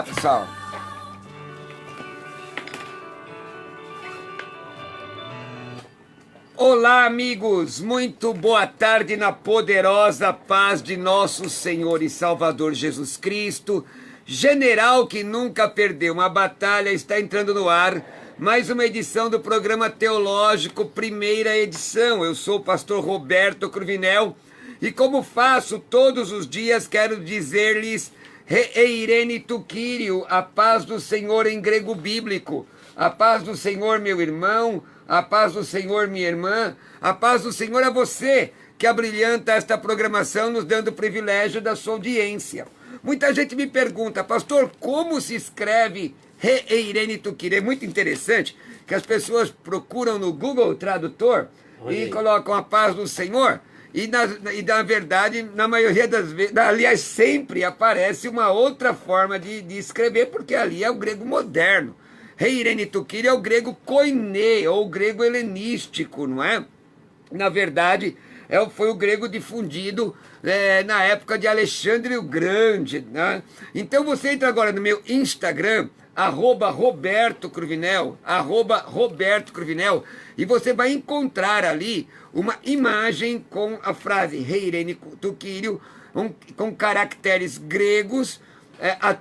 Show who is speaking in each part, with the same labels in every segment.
Speaker 1: lá, pessoal. Olá, amigos. Muito boa tarde na poderosa paz de nosso Senhor e Salvador Jesus Cristo. General que nunca perdeu uma batalha está entrando no ar. Mais uma edição do programa teológico, primeira edição. Eu sou o pastor Roberto Cruvinel e, como faço todos os dias, quero dizer-lhes Reirene tu Kyriou, a paz do Senhor em grego bíblico. A paz do Senhor, meu irmão, a paz do Senhor, minha irmã, a paz do Senhor a você que abrilhanta esta programação, nos dando o privilégio da sua audiência. Muita gente me pergunta, pastor, como se escreve Reirene tu Kyriou? É muito interessante que as pessoas procuram no Google Tradutor e colocam a paz do Senhor. E na verdade, na maioria das vezes, aliás, sempre aparece uma outra forma de escrever, porque ali é o grego moderno. Reirene tu Kyriou é o grego koiné, ou o grego helenístico, não é? Na verdade, foi o grego difundido na época de Alexandre o Grande, né? Então você entra agora no meu Instagram, @Roberto Cruvinel, @Roberto Cruvinel, e você vai encontrar ali uma imagem com a frase Reirene tu Kyriou, com caracteres gregos, a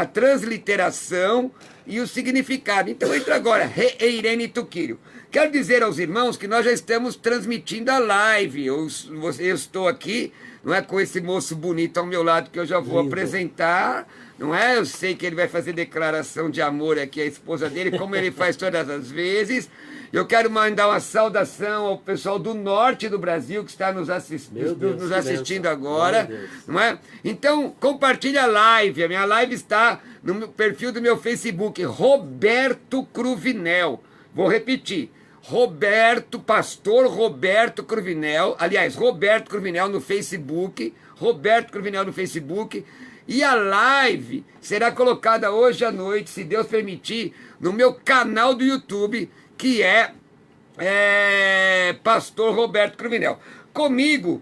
Speaker 1: transliteração e o significado. Então entra agora, Reirene tu Kyriou. Quero dizer aos irmãos que nós já estamos transmitindo a live. Eu estou aqui, não é, com esse moço bonito ao meu lado que eu já vou apresentar, não é? Eu sei que ele vai fazer declaração de amor aqui à esposa dele, como ele faz todas as vezes. Eu quero mandar uma saudação ao pessoal do norte do Brasil que está nos assistindo agora, não é? Então, compartilha a live. A minha live está no perfil do meu Facebook, Roberto Cruvinel. Vou repetir. Pastor Roberto Cruvinel, aliás, Roberto Cruvinel no Facebook, Roberto Cruvinel no Facebook, e a live será colocada hoje à noite, se Deus permitir, no meu canal do YouTube, que é Pastor Roberto Cruvinel. Comigo,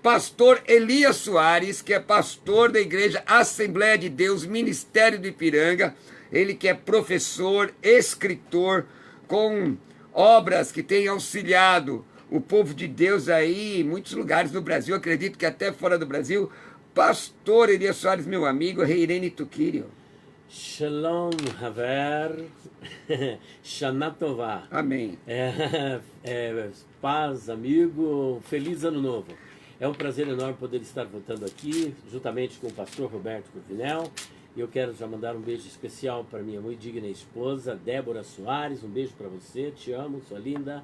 Speaker 1: pastor Elias Soares, que é pastor da Igreja Assembleia de Deus, Ministério do Ipiranga, ele que é professor, escritor, com obras que têm auxiliado o povo de Deus aí em muitos lugares do Brasil, acredito que até fora do Brasil. Pastor Elias Soares, meu amigo, Reirene tu Kyriou.
Speaker 2: Shalom, Haver, Shana Tová.
Speaker 1: Amém.
Speaker 2: Paz, amigo, feliz ano novo. É um prazer enorme poder estar voltando aqui, juntamente com o pastor Roberto Cruvinel. E eu quero já mandar um beijo especial para minha muito digna esposa, Débora Soares. Um beijo para você, te amo, sua linda.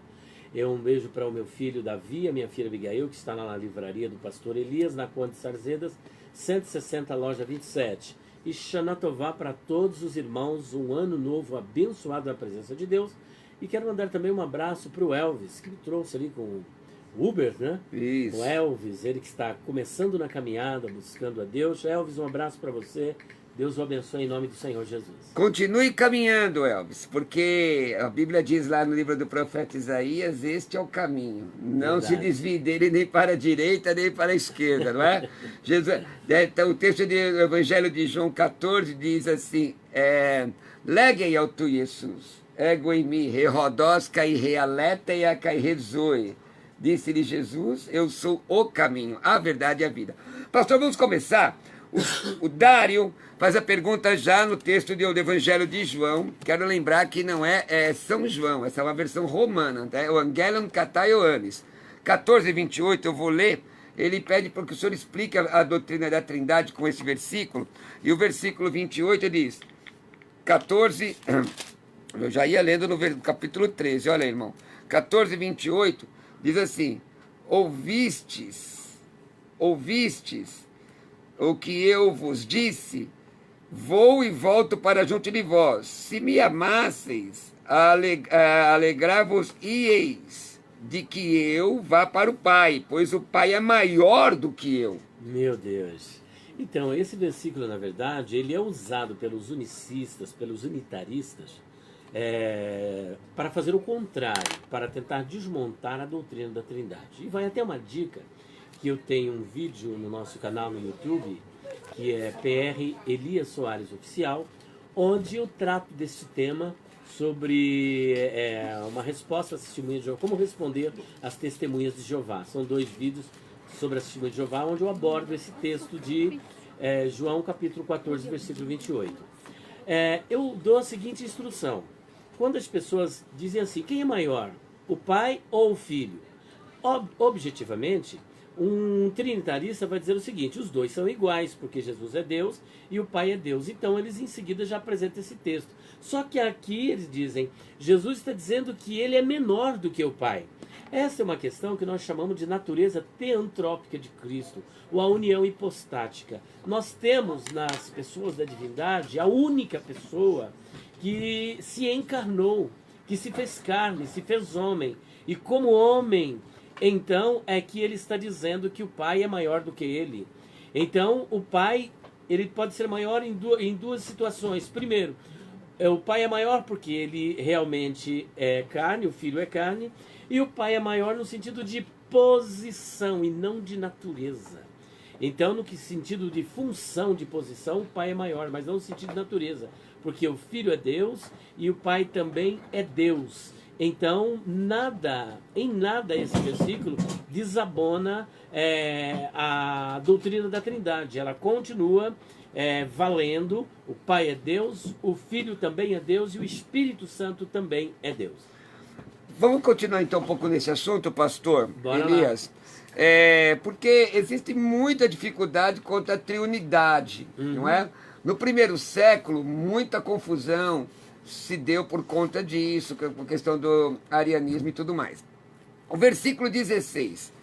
Speaker 2: Um beijo para o meu filho Davi, a minha filha Abigail, que está lá na livraria do pastor Elias, na Conde Sarzedas, 160, loja 27. E Shana Tová para todos os irmãos, um ano novo abençoado na presença de Deus. E quero mandar também um abraço para o Elvis, que me trouxe ali com o Uber, né?
Speaker 1: Isso.
Speaker 2: O Elvis, ele que está começando na caminhada, buscando a Deus. Elvis, um abraço para você. Deus o abençoe em nome do Senhor Jesus.
Speaker 1: Continue caminhando, Elvis, porque a Bíblia diz lá no livro do profeta Isaías, este é o caminho. Não se desvie dele nem para a direita, nem para a esquerda, não é? Jesus, então, o texto do Evangelho de João 14 diz assim, Legem ao tu, Jesus, ego em mim, rerodós, cai realeta e a cai rezoe. Disse-lhe Jesus, eu sou o caminho, a verdade e a vida. Pastor, vamos começar? O Dário faz a pergunta já no texto do Evangelho de João. Quero lembrar que não é São João, essa é uma versão romana, tá? É o Evangelion Katai Ioannis. 14:28, eu vou ler. Ele pede para que o senhor explique a doutrina da Trindade com esse versículo. E o versículo 28 diz, 14, eu já ia lendo no capítulo 13, olha aí, irmão. 14:28 diz assim, ouvistes o que eu vos disse, vou e volto para junto de vós. Se me amasseis, alegrar-vos-ieis de que eu vá para o Pai, pois o Pai é maior do que eu.
Speaker 2: Meu Deus. Então, esse versículo, na verdade, ele é usado pelos unicistas, pelos unitaristas, para fazer o contrário, para tentar desmontar a doutrina da Trindade. E vai até uma dica, que eu tenho um vídeo no nosso canal no YouTube, que é PR Elias Soares Oficial, onde eu trato desse tema sobre uma resposta às testemunhas de Jeová, como responder às testemunhas de Jeová. São 2 vídeos sobre as testemunhas de Jeová, onde eu abordo esse texto de João capítulo 14, versículo 28. Eu dou a seguinte instrução. Quando as pessoas dizem assim, quem é maior, o pai ou o filho? Objetivamente, um trinitarista vai dizer o seguinte, os dois são iguais, porque Jesus é Deus e o Pai é Deus. Então eles em seguida já apresentam esse texto. Só que aqui eles dizem, Jesus está dizendo que ele é menor do que o Pai. Essa é uma questão que nós chamamos de natureza teantrópica de Cristo, ou a união hipostática. Nós temos nas pessoas da divindade a única pessoa que se encarnou, que se fez carne, se fez homem. E como homem, então é que ele está dizendo que o Pai é maior do que ele. Então o Pai, ele pode ser maior em 2 situações. Primeiro, o Pai é maior porque ele realmente é carne, o Filho é carne. E o Pai é maior no sentido de posição e não de natureza. Então, no sentido de função de posição, o Pai é maior, mas não no sentido de natureza. Porque o Filho é Deus e o Pai também é Deus. Então, em nada esse versículo desabona a doutrina da Trindade. Ela continua valendo. O Pai é Deus, o Filho também é Deus e o Espírito Santo também é Deus.
Speaker 1: Vamos continuar então um pouco nesse assunto, pastor
Speaker 2: Bora
Speaker 1: Elias. Porque existe muita dificuldade quanto à triunidade, não é? No primeiro século, muita confusão se deu por conta disso, por questão do arianismo e tudo mais. O versículo 16.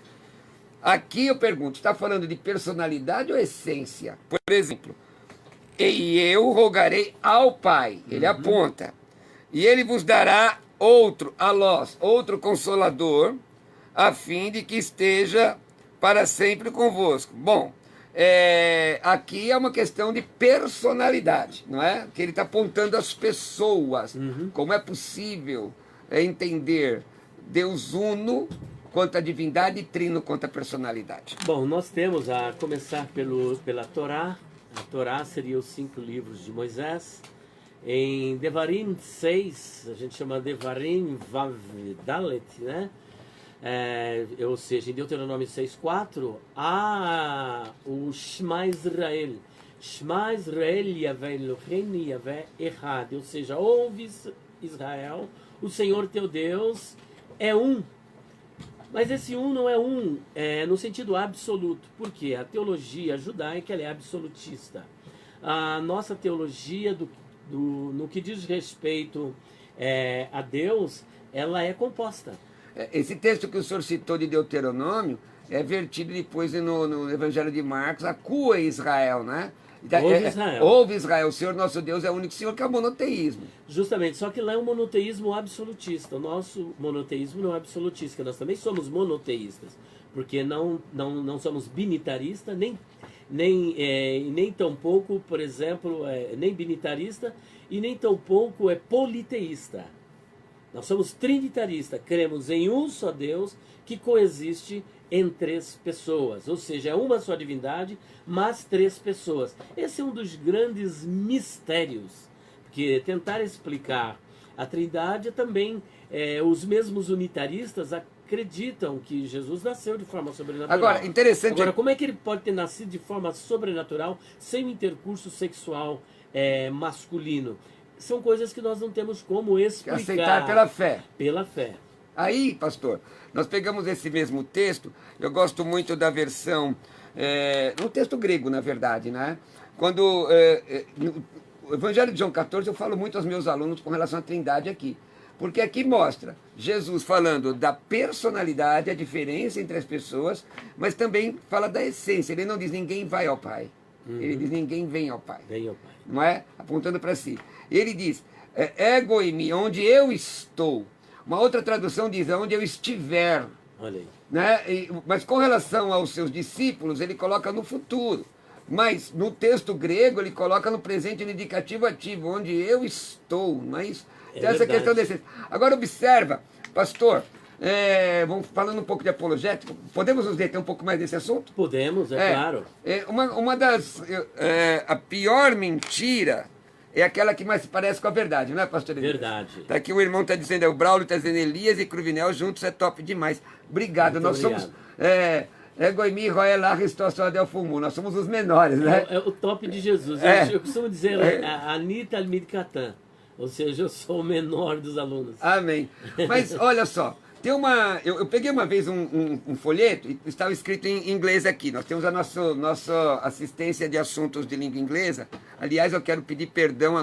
Speaker 1: Aqui eu pergunto, está falando de personalidade ou essência? Por exemplo, e eu rogarei ao Pai, ele aponta, e ele vos dará outro, alós, outro consolador, a fim de que esteja para sempre convosco. Bom, aqui é uma questão de personalidade, não é? Que ele está apontando as pessoas. Como é possível entender Deus uno quanto a divindade e trino quanto a personalidade?
Speaker 2: Bom, nós temos a começar pela Torá. A Torá seria os 5 livros de Moisés. Em Devarim 6, a gente chama Devarim Vav Dalet, né? Ou seja, em Deuteronômio 6:4, há o Shema Israel. Shema Israel Yahvé Eloheinu Yahvé Echad. Ou seja, ouves Israel, o Senhor teu Deus é um. Mas esse um não é um no sentido absoluto. Por quê? A teologia judaica ela é absolutista. A nossa teologia no que diz respeito a Deus, ela é composta.
Speaker 1: Esse texto que o senhor citou de Deuteronômio é vertido depois no Evangelho de Marcos, acua Israel, né?
Speaker 2: Ouve Israel.
Speaker 1: Ouve Israel, o Senhor nosso Deus é o único Senhor, que é o monoteísmo.
Speaker 2: Justamente, só que lá é um monoteísmo absolutista. O nosso monoteísmo não é absolutista, nós também somos monoteístas, porque não somos binitaristas, nem tampouco, por exemplo, nem binitarista e nem tampouco politeísta. Nós somos trinitaristas, cremos em um só Deus que coexiste em 3 pessoas, ou seja, é uma só divindade, mas 3 pessoas. Esse é um dos grandes mistérios, porque tentar explicar a Trindade também, os mesmos unitaristas acreditam que Jesus nasceu de forma sobrenatural.
Speaker 1: Agora, interessante.
Speaker 2: Agora, como é que ele pode ter nascido de forma sobrenatural sem o intercurso sexual masculino? São coisas que nós não temos como explicar.
Speaker 1: Aceitar pela fé.
Speaker 2: Pela fé.
Speaker 1: Aí, pastor, nós pegamos esse mesmo texto, eu gosto muito da versão, no texto grego, na verdade, né? Quando, no Evangelho de João 14, eu falo muito aos meus alunos com relação à Trindade aqui. Porque aqui mostra Jesus falando da personalidade, a diferença entre as pessoas, mas também fala da essência. Ele não diz ninguém vai ao Pai. Ele diz ninguém vem ao Pai.
Speaker 2: Vem ao Pai.
Speaker 1: Não é? Apontando para si. Ele diz, ego em mim, onde eu estou. Uma outra tradução diz, onde eu estiver.
Speaker 2: Olha aí.
Speaker 1: Né? Mas com relação aos seus discípulos, ele coloca no futuro. Mas no texto grego, ele coloca no presente no indicativo ativo, onde eu estou. Não é isso? Então, essa questão desse. Agora observa, pastor, vamos falando um pouco de apologética, podemos nos deter um pouco mais desse assunto?
Speaker 2: Podemos, claro.
Speaker 1: Uma das... a pior mentira é aquela que mais se parece com a verdade, não é, pastor Elias?
Speaker 2: Verdade.
Speaker 1: Tá aqui o irmão está dizendo, o Braulio está dizendo, Elias e Cruvinel juntos é top demais. Obrigado,
Speaker 2: Muito
Speaker 1: nós
Speaker 2: obrigado.
Speaker 1: somos... Egoimi, Roelá, Ristossó, Del Fumu. Nós somos os menores, né?
Speaker 2: É o top de Jesus. Eu costumo dizer, a Anitta Almidcatan. Ou seja, eu sou o menor dos alunos.
Speaker 1: Amém. Mas olha só, tem uma... Eu peguei uma vez um folheto e estava escrito em inglês aqui. Nós temos a nossa assistência de assuntos de língua inglesa. Aliás, eu quero pedir perdão à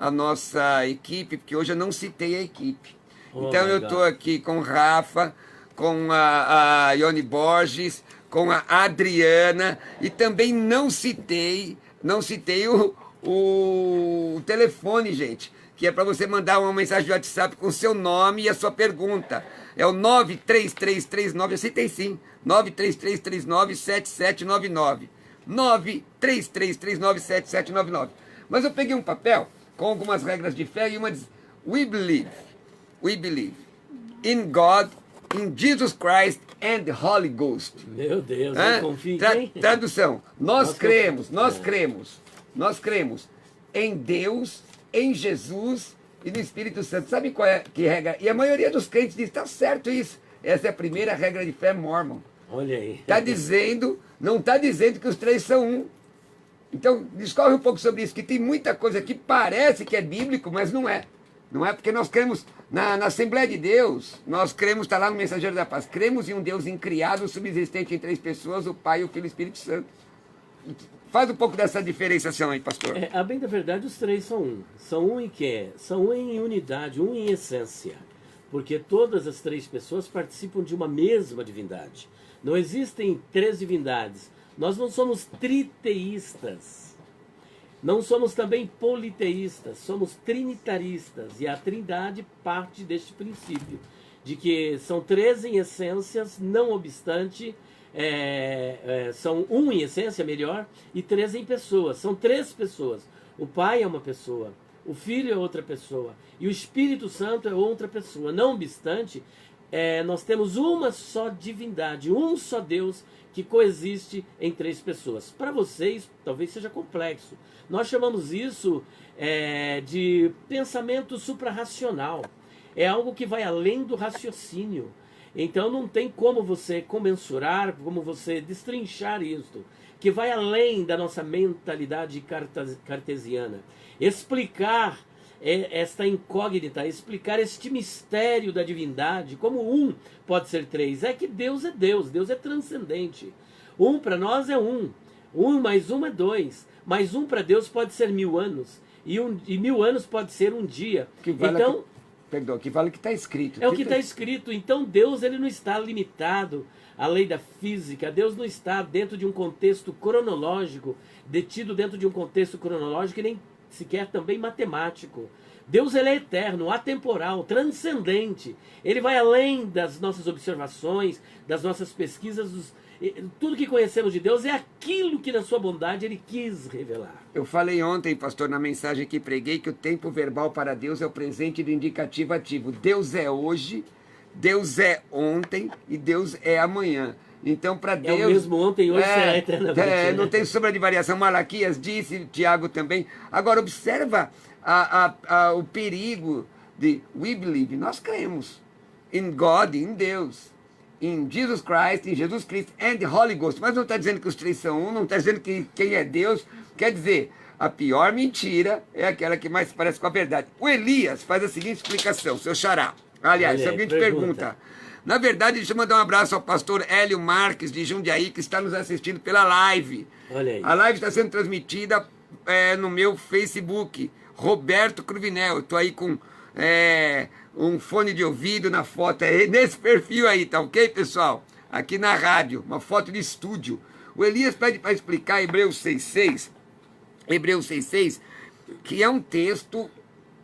Speaker 1: nossa equipe, porque hoje eu não citei a equipe. Então eu estou aqui com o Rafa, com a Ione Borges, com a Adriana, e também não citei o telefone, gente, que é para você mandar uma mensagem de WhatsApp com o seu nome e a sua pergunta. É o 93339, eu citei sim, 933397799. 933397799. Mas eu peguei um papel com algumas regras de fé e uma diz: We believe in God, in Jesus Christ and the Holy Ghost.
Speaker 2: Meu Deus, eu confio em quem?
Speaker 1: Tradução: nós cremos em Deus, em Jesus e no Espírito Santo. Sabe qual é que regra? E a maioria dos crentes diz, está certo isso. Essa é a primeira regra de fé mormon.
Speaker 2: Olha aí.
Speaker 1: Não está dizendo que os três são um. Então, discorre um pouco sobre isso, que tem muita coisa que parece que é bíblico, mas não é. Não é porque nós cremos na Assembleia de Deus, nós cremos, está lá no Mensageiro da Paz, cremos em um Deus incriado, subsistente em três pessoas, o Pai, o Filho e o Espírito Santo. Faz um pouco dessa diferenciação aí, pastor.
Speaker 2: A bem da verdade, os três são um. São um em quê? São um em unidade, um em essência. Porque todas as três pessoas participam de uma mesma divindade. Não existem três divindades. Nós não somos triteístas. Não somos também politeístas, somos trinitaristas. E a trindade parte deste princípio, de que são três em essências, não obstante, são um em essência, melhor, e três em pessoas. São três pessoas. O Pai é uma pessoa, o Filho é outra pessoa, e o Espírito Santo é outra pessoa. Não obstante, nós temos uma só divindade, um só Deus, que coexiste em três pessoas. Para vocês, talvez seja complexo. Nós chamamos isso de pensamento suprarracional. É algo que vai além do raciocínio. Então não tem como você comensurar, como você destrinchar isso, que vai além da nossa mentalidade cartesiana. Explicar esta incógnita, explicar este mistério da divindade, como um pode ser três, é que Deus é Deus, Deus é transcendente. Um para nós é um, mais um é dois, mas um para Deus pode ser 1000 anos, e 1000 anos pode ser um dia.
Speaker 1: Que vale o que está escrito.
Speaker 2: É o que está escrito. Então Deus, ele não está limitado à lei da física. Deus não está dentro de um contexto cronológico, detido dentro de um contexto cronológico e nem sequer também matemático. Deus, ele é eterno, atemporal, transcendente. Ele vai além das nossas observações, das nossas pesquisas. Tudo que conhecemos de Deus é aquilo que na sua bondade ele quis revelar.
Speaker 1: Eu falei ontem, pastor, na mensagem que preguei, que o tempo verbal para Deus é o presente do indicativo ativo. Deus é hoje, Deus é ontem e Deus é amanhã. Então, para Deus...
Speaker 2: É o mesmo ontem, hoje será eternamente.
Speaker 1: Não tem sombra de variação. Malaquias disse, Tiago também. Agora, observa o perigo de we believe. Nós cremos in God, em Deus, em Jesus Christ, em Jesus Cristo, and the Holy Ghost. Mas não está dizendo que os três são um, não está dizendo que quem é Deus. Quer dizer, a pior mentira é aquela que mais se parece com a verdade. O Elias faz a seguinte explicação, seu xará. Aliás, a seguinte pergunta. Na verdade, deixa eu mandar um abraço ao pastor Hélio Marques, de Jundiaí, que está nos assistindo pela live.
Speaker 2: Olha aí.
Speaker 1: A live está sendo transmitida no meu Facebook, Roberto Cruvinel. Eu estou aí com um fone de ouvido na foto, nesse perfil aí, tá ok, pessoal? Aqui na rádio, uma foto de estúdio. O Elias pede para explicar Hebreus 6,6, que é um texto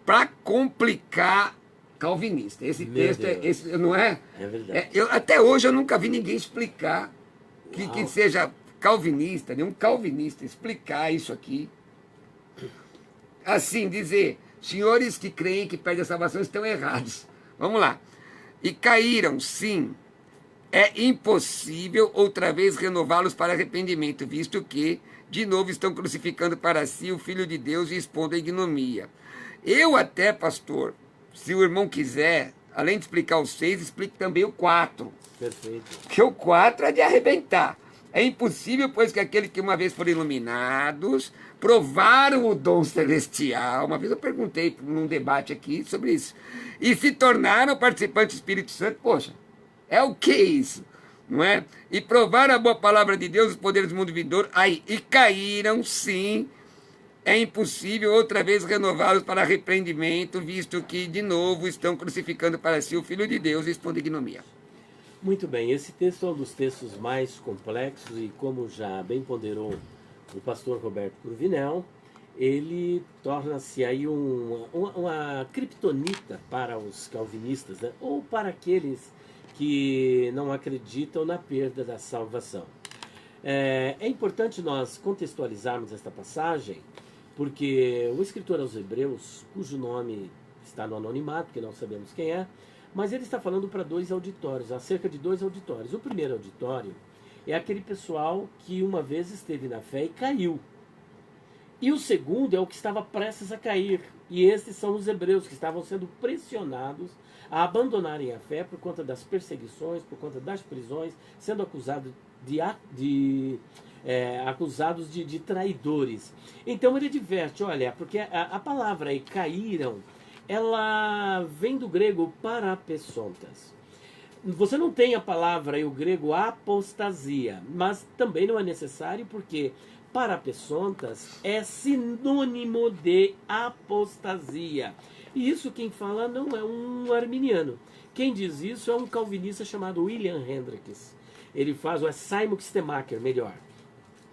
Speaker 1: para complicar calvinista. Esse texto não é?
Speaker 2: É verdade.
Speaker 1: Até hoje eu nunca vi ninguém explicar que seja calvinista, nenhum calvinista explicar isso aqui. Assim, dizer, senhores que creem que perdem a salvação estão errados. Vamos lá. e caíram, sim. É impossível outra vez renová-los para arrependimento, visto que, de novo, estão crucificando para si o Filho de Deus e expondo a ignomia. Eu até, pastor, se o irmão quiser, além de explicar o 6, explique também o 4.
Speaker 2: Perfeito.
Speaker 1: Porque o 4 é de arrebentar. É impossível, pois, que aqueles que uma vez foram iluminados, provaram o dom celestial. Uma vez eu perguntei num debate aqui sobre isso. E se tornaram participantes do Espírito Santo. Poxa, é o que isso? Não é? E provaram a boa palavra de Deus, os poderes do mundo vindouro. Aí, e caíram, sim. É impossível outra vez renová-los para arrependimento, visto que, de novo, estão crucificando para si o Filho de Deus e expondo a ignomia.
Speaker 2: Muito bem, esse texto é um dos textos mais complexos e, como já bem ponderou o pastor Roberto Cruvinel, ele torna-se aí uma criptonita para os calvinistas, né? Ou para aqueles que não acreditam na perda da salvação. É importante nós contextualizarmos esta passagem, porque o escritor aos Hebreus, cujo nome está no anonimato, que não sabemos quem é, mas ele está falando para 2 auditórios, acerca de 2 auditórios. O primeiro auditório é aquele pessoal que uma vez esteve na fé e caiu. E o segundo é o que estava prestes a cair. E esses são os hebreus que estavam sendo pressionados a abandonarem a fé por conta das perseguições, por conta das prisões, sendo acusados de traidores. Então ele adverte, olha, porque a palavra aí, caíram, ela vem do grego parapesontas. Você não tem a palavra aí, o grego apostasia, mas também não é necessário porque parapesontas é sinônimo de apostasia. E isso quem fala não é um arminiano. Quem diz isso é um calvinista chamado William Hendricks. Ele faz, ou é Simon Kistemaker, melhor.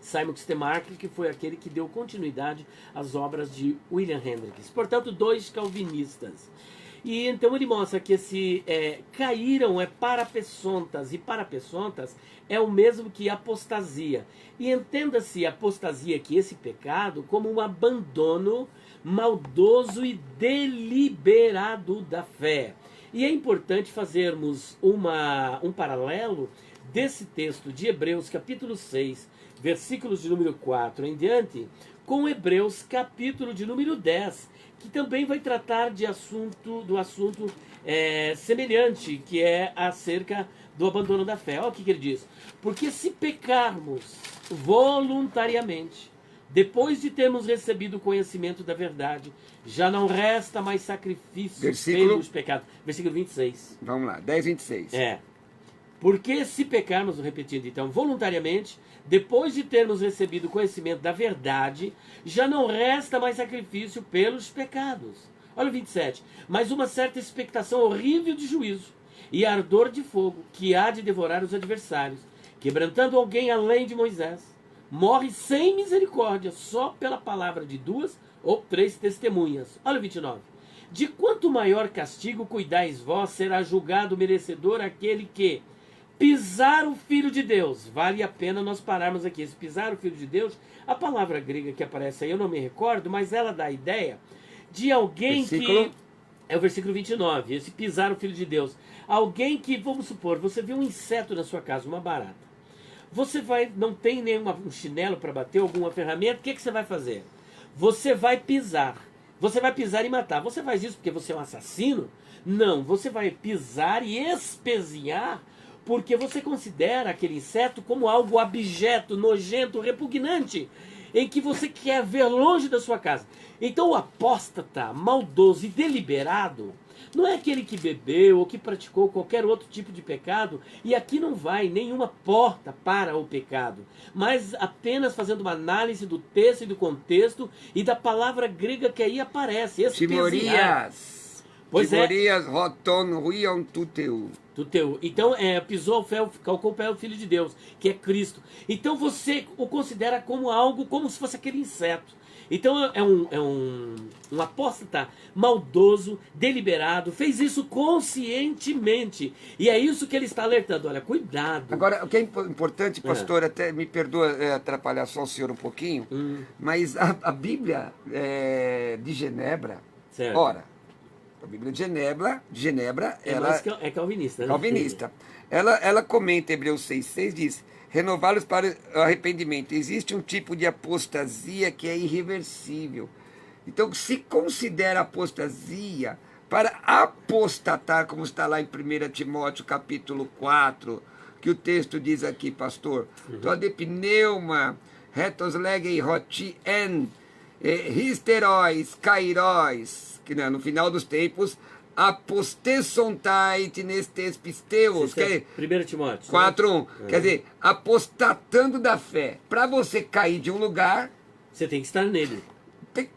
Speaker 2: Simon Kistemaker, que foi aquele que deu continuidade às obras de William Hendricks. Portanto, 2 calvinistas. E então ele mostra que esse caíram é parapesontas, e parapesontas é o mesmo que apostasia. E entenda-se apostasia, que esse pecado, como um abandono maldoso e deliberado da fé. E é importante fazermos um paralelo desse texto de Hebreus capítulo 6, versículos de número 4 em diante, com Hebreus capítulo de número 10, que também vai tratar do assunto semelhante, que é acerca do abandono da fé. Olha o que ele diz. Porque se pecarmos voluntariamente, depois de termos recebido o conhecimento da verdade, já não resta mais sacrifício pelos pecados. Versículo 26.
Speaker 1: Vamos lá, 10:26.
Speaker 2: Porque se pecarmos, repetindo então, voluntariamente, depois de termos recebido o conhecimento da verdade, já não resta mais sacrifício pelos pecados. Olha o 27. Mas uma certa expectação horrível de juízo e ardor de fogo que há de devorar os adversários, quebrantando alguém além de Moisés, morre sem misericórdia, só pela palavra de 2 ou 3 testemunhas. Olha o 29. De quanto maior castigo cuidais vós, será julgado merecedor aquele que pisar o Filho de Deus. Vale a pena nós pararmos aqui. Esse pisar o Filho de Deus, a palavra grega que aparece aí, eu não me recordo, mas ela dá a ideia de alguém que... É o versículo 29, esse pisar o Filho de Deus. Alguém que, vamos supor, você viu um inseto na sua casa, uma barata. Você não tem um chinelo para bater, alguma ferramenta, o que você vai fazer? Você vai pisar. Você vai pisar e matar. Você faz isso porque você é um assassino? Não, você vai pisar e espezinhar porque você considera aquele inseto como algo abjeto, nojento, repugnante, em que você quer ver longe da sua casa. Então o apóstata, maldoso e deliberado, não é aquele que bebeu ou que praticou qualquer outro tipo de pecado, e aqui não vai nenhuma porta para o pecado, mas apenas fazendo uma análise do texto e do contexto e da palavra grega que aí aparece.
Speaker 1: Timorias.
Speaker 2: Pois
Speaker 1: Timorias roton ruion tuteu.
Speaker 2: Então, pisou o pé, calcou o pé o Filho de Deus, que é Cristo. Então você o considera como algo, como se fosse aquele inseto. Então é um apóstata maldoso, deliberado, fez isso conscientemente. E é isso que ele está alertando. Olha, cuidado.
Speaker 1: Agora, o que é importante, pastor, até me perdoa atrapalhar só o senhor um pouquinho, mas a Bíblia de Genebra,
Speaker 2: certo.
Speaker 1: ora, A Bíblia de Genebra ela
Speaker 2: mas é calvinista, né?
Speaker 1: calvinista. Ela comenta, Hebreus 6,6 diz, renová-los para o arrependimento. Existe um tipo de apostasia que é irreversível. Então, se considera apostasia para apostatar, como está lá em 1 Timóteo capítulo 4, que o texto diz aqui, pastor, Todepneuma, retos legei roti en, histeróis, kairóis, que no final dos tempos, apostesontait nestes pisteus, que é
Speaker 2: 1 Timóteo
Speaker 1: 4:1, quer dizer, apostatando da fé. Para você cair de um lugar,
Speaker 2: você tem que estar nele.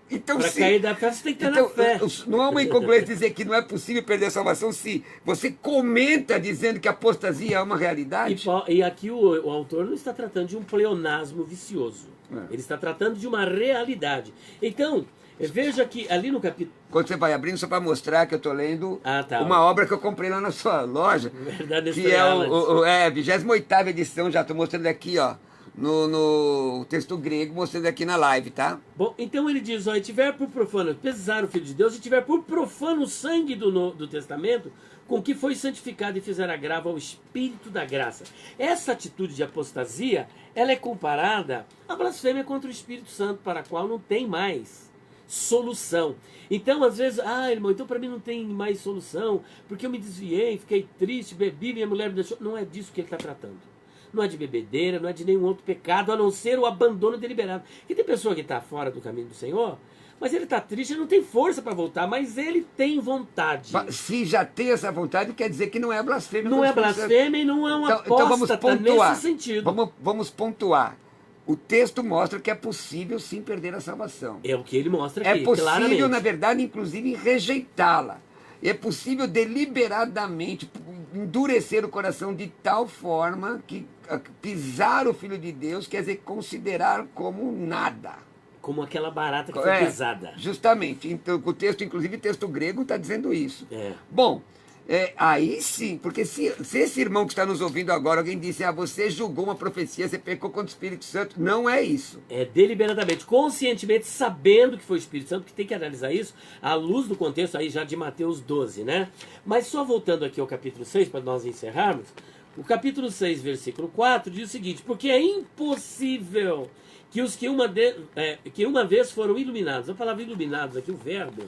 Speaker 1: Então,
Speaker 2: para
Speaker 1: se,
Speaker 2: cair da fé, você tem que estar
Speaker 1: então,
Speaker 2: na fé.
Speaker 1: Não é uma incongruência dizer que não é possível perder a salvação se você comenta dizendo que a apostasia é uma realidade?
Speaker 2: E aqui o autor não está tratando de um pleonasmo vicioso. Ele está tratando de uma realidade. Então, veja que ali no capítulo...
Speaker 1: Quando você vai abrindo, só para mostrar que eu estou lendo uma obra que eu comprei lá na sua loja,
Speaker 2: Verdade,
Speaker 1: que é a 28ª edição, já estou mostrando aqui, ó. No texto grego, mostrando aqui na live, tá?
Speaker 2: Bom, então ele diz, ó, e tiver por profano, pesar o Filho de Deus, e tiver por profano o sangue do testamento, com que foi santificado e fizer agravo ao Espírito da graça. Essa atitude de apostasia, ela é comparada à blasfêmia contra o Espírito Santo, para a qual não tem mais solução. Então, às vezes, irmão, então para mim não tem mais solução, porque eu me desviei, fiquei triste, bebi, minha mulher me deixou. Não é disso que ele está tratando. Não é de bebedeira, não é de nenhum outro pecado, a não ser o abandono deliberado. Porque tem pessoa que está fora do caminho do Senhor, mas ele está triste, ele não tem força para voltar, mas ele tem vontade.
Speaker 1: Se já tem essa vontade, quer dizer que não é blasfêmia.
Speaker 2: Não é blasfêmia e não é uma
Speaker 1: então vamos pontuar.
Speaker 2: nesse sentido.
Speaker 1: Vamos pontuar. O texto mostra que é possível sim perder a salvação.
Speaker 2: É o que ele mostra aqui,
Speaker 1: é possível,
Speaker 2: claramente.
Speaker 1: Na verdade, inclusive, rejeitá-la. É possível deliberadamente endurecer o coração de tal forma que pisar o Filho de Deus quer dizer considerar como nada.
Speaker 2: Como aquela barata que foi pisada.
Speaker 1: Justamente. Então, o texto, inclusive, o texto grego está dizendo isso. Bom, aí sim, porque se esse irmão que está nos ouvindo agora, alguém disse, você julgou uma profecia, você pecou contra o Espírito Santo, não é isso.
Speaker 2: É deliberadamente, conscientemente, sabendo que foi o Espírito Santo, que tem que analisar isso à luz do contexto aí já de Mateus 12, né? Mas só voltando aqui ao capítulo 6, para nós encerrarmos, o capítulo 6, versículo 4, diz o seguinte, porque é impossível que os que uma vez foram iluminados, a palavra iluminados aqui, o verbo,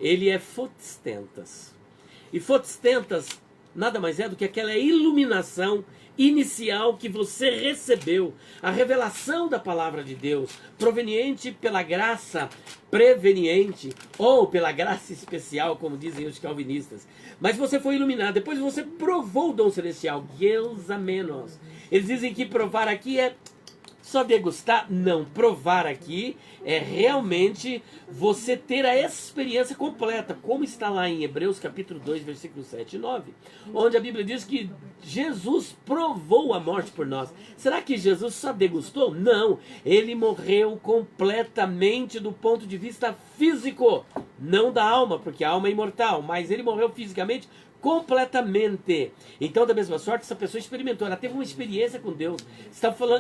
Speaker 2: ele é fotistentas. E fotistentas nada mais é do que aquela iluminação inicial que você recebeu, a revelação da palavra de Deus, proveniente pela graça preveniente ou pela graça especial, como dizem os calvinistas. Mas você foi iluminado, depois você provou o dom celestial, Deus a menos. Eles dizem que provar aqui é só degustar? Não, provar aqui é realmente você ter a experiência completa, como está lá em Hebreus capítulo 2, versículos 7 e 9, onde a Bíblia diz que Jesus provou a morte por nós. Será que Jesus só degustou? Não, ele morreu completamente do ponto de vista físico, não da alma, porque a alma é imortal, mas ele morreu fisicamente completamente. Então, da mesma sorte, essa pessoa experimentou, ela teve uma experiência com Deus.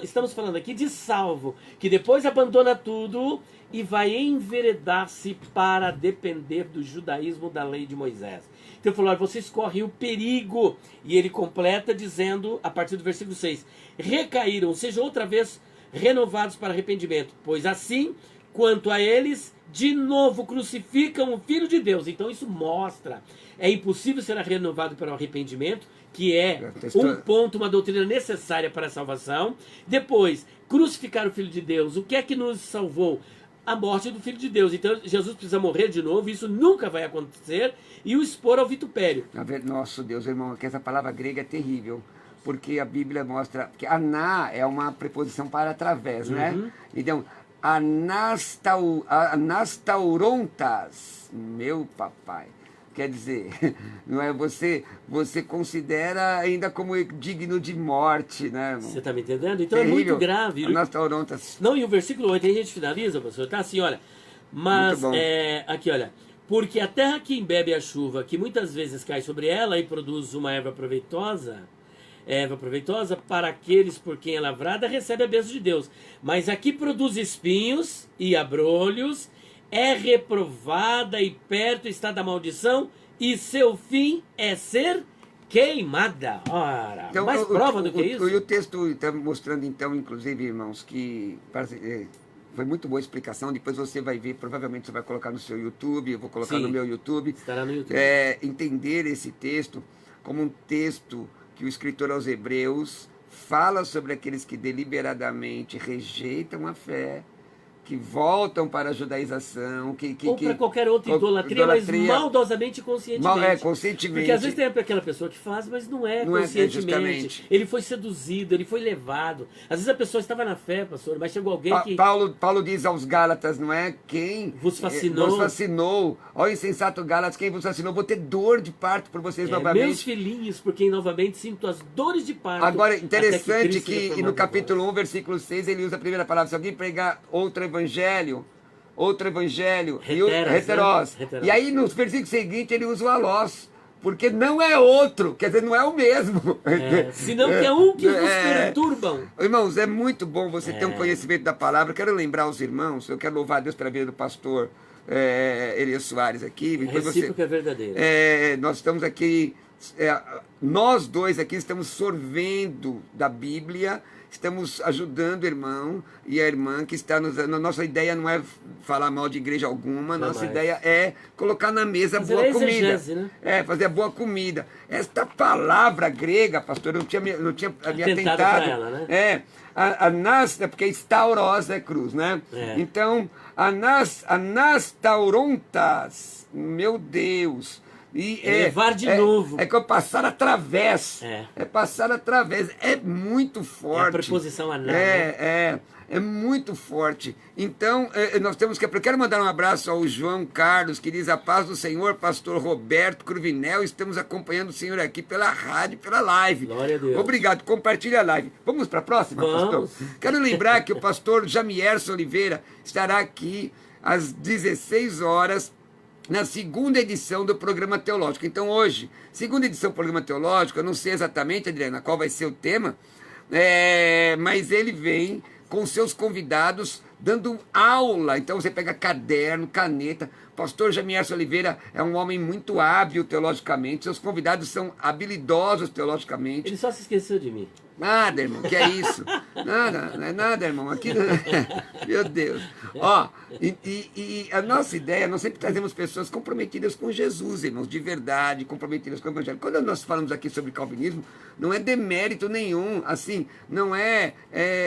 Speaker 2: Estamos falando aqui de salvo, que depois abandona tudo e vai enveredar-se para depender do judaísmo da lei de Moisés. Então ele falou, vocês correm o perigo. E ele completa dizendo, a partir do versículo 6, recaíram, sejam outra vez renovados para arrependimento, pois assim, quanto a eles, de novo crucificam o Filho de Deus. Então isso mostra, é impossível ser renovado para o arrependimento, que é um ponto, uma doutrina necessária para a salvação. Depois, crucificar o Filho de Deus. O que é que nos salvou? A morte do Filho de Deus. Então Jesus precisa morrer de novo, isso nunca vai acontecer, e o expor ao vitupério.
Speaker 1: Nosso Deus, irmão, que essa palavra grega é terrível, porque a Bíblia mostra que aná é uma preposição para através, né? Então, anastaurontas, meu papai, quer dizer, não é, você considera ainda como digno de morte, né, irmão?
Speaker 2: Você está me entendendo? Então
Speaker 1: terrível.
Speaker 2: É muito grave.
Speaker 1: Anastaurontas.
Speaker 2: Não, e o versículo 8, aí a gente finaliza, pastor, tá assim, olha, mas, aqui, olha, porque a terra que embebe a chuva, que muitas vezes cai sobre ela e produz uma erva proveitosa para aqueles por quem é lavrada, recebe a bênção de Deus. Mas aqui produz espinhos e abrolhos é reprovada e perto está da maldição, e seu fim é ser queimada. Ora,
Speaker 1: Então,
Speaker 2: mais prova do que isso?
Speaker 1: E o texto está mostrando, então, inclusive, irmãos, que foi muito boa a explicação. Depois você vai ver, provavelmente você vai colocar no seu YouTube, eu vou colocar
Speaker 2: Sim,
Speaker 1: no meu YouTube.
Speaker 2: estará no YouTube.
Speaker 1: Entender esse texto como um texto que o escritor aos Hebreus fala sobre aqueles que deliberadamente rejeitam a fé, que voltam para a judaização,
Speaker 2: ou para qualquer outra idolatria, mas maldosamente e conscientemente.
Speaker 1: Conscientemente.
Speaker 2: Porque às vezes tem aquela pessoa que faz, mas não é conscientemente. Ele foi seduzido, ele foi levado. Às vezes a pessoa estava na fé, pastor, mas chegou alguém que...
Speaker 1: Paulo diz aos Gálatas, não é? Quem
Speaker 2: vos fascinou.
Speaker 1: Ó insensato Gálatas, quem vos fascinou, vou ter dor de parto por vocês novamente.
Speaker 2: Meus filhinhos, por quem novamente sinto as dores de parto.
Speaker 1: Agora, interessante que no capítulo 1, versículo 6, ele usa a primeira palavra. Se alguém pregar outro evangelho, heteros. E aí no versículo seguinte ele usa o alós, porque não é outro, quer dizer, não é o mesmo.
Speaker 2: Senão que é um que nos perturbam.
Speaker 1: Irmãos, é muito bom você ter um conhecimento da palavra. Quero lembrar os irmãos, eu quero louvar a Deus pela vida do pastor Elias Soares aqui.
Speaker 2: Recíproca é verdadeira.
Speaker 1: Nós estamos aqui, nós dois aqui estamos sorvendo da Bíblia, estamos ajudando o irmão e a irmã que está nos... Nossa ideia não é falar mal de igreja alguma, nossa ideia é colocar na mesa boa comida. Né? Fazer a boa comida. Esta palavra grega, pastor, eu não tinha me atentado.
Speaker 2: Ela, né?
Speaker 1: Porque estauros é cruz, né? Então, anastaurontas, meu Deus...
Speaker 2: levar de novo.
Speaker 1: É que eu passar através. É passar através. É muito forte.
Speaker 2: É a preposição anal.
Speaker 1: É muito forte. Então, nós temos que... Eu quero mandar um abraço ao João Carlos, que diz: a paz do Senhor, pastor Roberto Cruvinel. Estamos acompanhando o senhor aqui pela rádio, pela live.
Speaker 2: Glória a Deus.
Speaker 1: Obrigado. Compartilhe a live. Vamos para a próxima, pastor? Quero lembrar que o pastor Jamierson Oliveira estará aqui às 16 horas na segunda edição do Programa Teológico. Então hoje, segunda edição do Programa Teológico, eu não sei exatamente, Adriana, qual vai ser o tema, mas ele vem com seus convidados dando aula. Então você pega caderno, caneta. Pastor Jamierson Oliveira é um homem muito hábil teologicamente, seus convidados são habilidosos teologicamente.
Speaker 2: Ele só se esqueceu de mim.
Speaker 1: Nada, irmão, que é isso? Nada, não é nada, irmão. Aqui não é... Meu Deus. Ó, e a nossa ideia, nós sempre trazemos pessoas comprometidas com Jesus, irmãos, de verdade, comprometidas com o Evangelho. Quando nós falamos aqui sobre calvinismo, não é demérito nenhum, assim, não é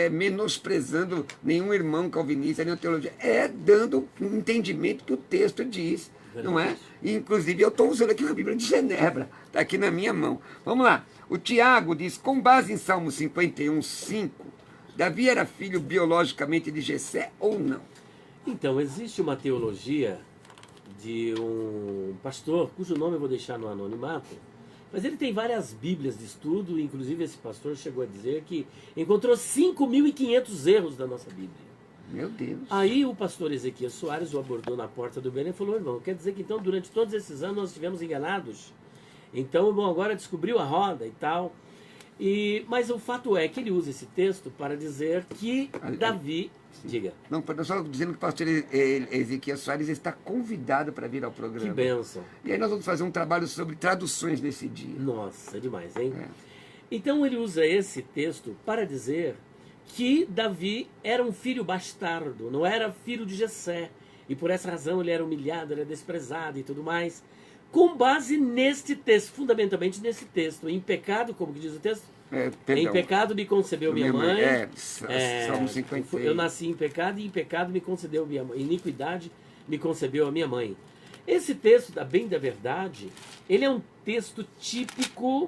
Speaker 1: menosprezando nenhum irmão calvinista, nenhuma teologia, é dando um entendimento que o texto diz, não é? E, inclusive, eu estou usando aqui uma Bíblia de Genebra, está aqui na minha mão. Vamos lá. O Tiago diz: com base em Salmo 51:5, Davi era filho biologicamente de Jessé ou não?
Speaker 2: Então, existe uma teologia de um pastor, cujo nome eu vou deixar no anonimato, mas ele tem várias bíblias de estudo, inclusive esse pastor chegou a dizer que encontrou 5.500 erros da nossa Bíblia.
Speaker 1: Meu Deus.
Speaker 2: Aí o pastor Ezequias Soares o abordou na porta do Belém e falou: irmão, quer dizer que então durante todos esses anos nós estivemos enganados? Então, bom, agora descobriu a roda e tal. Mas o fato é que ele usa esse texto para dizer que Davi... Diga.
Speaker 1: Não, só dizendo que o pastor Ezequias Soares está convidado para vir ao programa.
Speaker 2: Que bênção.
Speaker 1: E aí nós vamos fazer um trabalho sobre traduções nesse dia.
Speaker 2: Nossa, é demais, hein? Então ele usa esse texto para dizer que Davi era um filho bastardo, não era filho de Jessé. E por essa razão ele era humilhado, era desprezado e tudo mais. Com base neste texto, fundamentalmente nesse texto, em pecado, como que diz o texto? Em pecado me concebeu minha mãe.
Speaker 1: Salmo 50.
Speaker 2: Eu nasci em pecado e em pecado me concedeu minha mãe. Em iniquidade me concebeu a minha mãe. Esse texto, da bem da verdade, ele é um texto típico,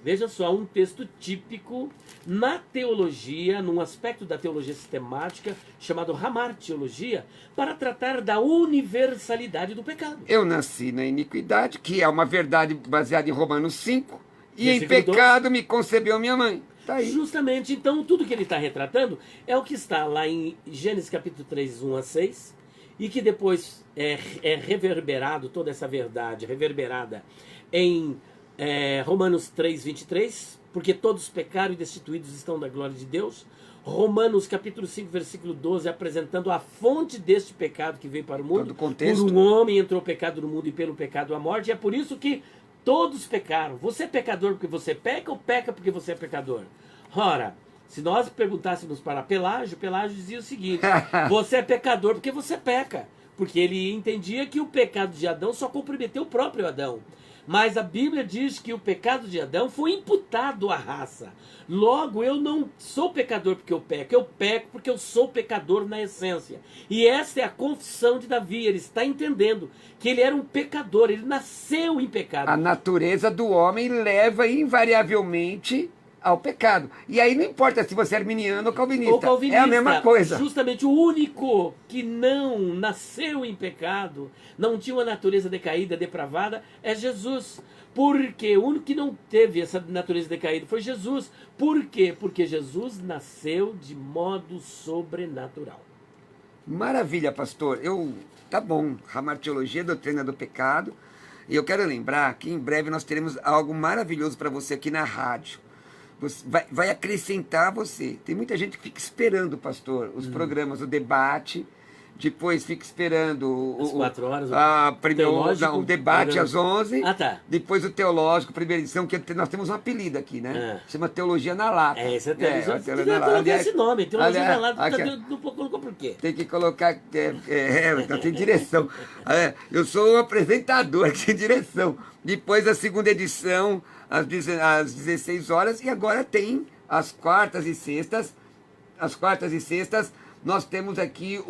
Speaker 2: veja só, um texto típico na teologia, num aspecto da teologia sistemática, chamado Hamartiologia, para tratar da universalidade do pecado.
Speaker 1: Eu nasci na iniquidade, que é uma verdade baseada em Romanos 5, e em pecado me concebeu minha mãe. Tá aí.
Speaker 2: Justamente, então, tudo que ele está retratando é o que está lá em Gênesis capítulo 3, 1-6, e que depois é reverberado, toda essa verdade reverberada em Romanos 3, 23, porque todos pecaram e destituídos estão da glória de Deus. Romanos capítulo 5, versículo 12, apresentando a fonte deste pecado que veio para o mundo.
Speaker 1: Todo o contexto.
Speaker 2: Por um homem entrou o pecado no mundo e pelo pecado a morte. E é por isso que todos pecaram. Você é pecador porque você peca ou peca porque você é pecador? Ora, se nós perguntássemos para Pelágio, Pelágio dizia o seguinte: você é pecador porque você peca. Porque ele entendia que o pecado de Adão só comprometeu o próprio Adão. Mas a Bíblia diz que o pecado de Adão foi imputado à raça. Logo, eu não sou pecador porque eu peco porque eu sou pecador na essência. E essa é a confissão de Davi. Ele está entendendo que ele era um pecador, ele nasceu em pecado.
Speaker 1: A natureza do homem leva invariavelmente ao pecado. E aí não importa se você é arminiano ou calvinista. É a mesma coisa.
Speaker 2: Justamente o único que não nasceu em pecado, não tinha uma natureza decaída, depravada, é Jesus. Porque o único que não teve essa natureza decaída foi Jesus. Por quê? Porque Jesus nasceu de modo sobrenatural.
Speaker 1: Maravilha, pastor. Tá bom, Hamartiologia, doutrina do pecado. E eu quero lembrar que em breve nós teremos algo maravilhoso para você aqui na rádio. Vai acrescentar você. Tem muita gente que fica esperando, pastor, os programas, o debate. Depois fica esperando
Speaker 2: às 4 horas,
Speaker 1: o debate às 11.
Speaker 2: Ah, tá.
Speaker 1: Depois o teológico, primeira edição, que nós temos um apelido aqui, né? Chama Teologia na Lata.
Speaker 2: Esse é Teologia na Lata. Aliás, esse nome, Teologia na Lata, não colocou por quê?
Speaker 1: Tem que colocar, então tem direção. Eu sou um apresentador que tem direção. Depois a segunda edição, às 16 horas, e agora tem as quartas e sextas. Às quartas e sextas, nós temos aqui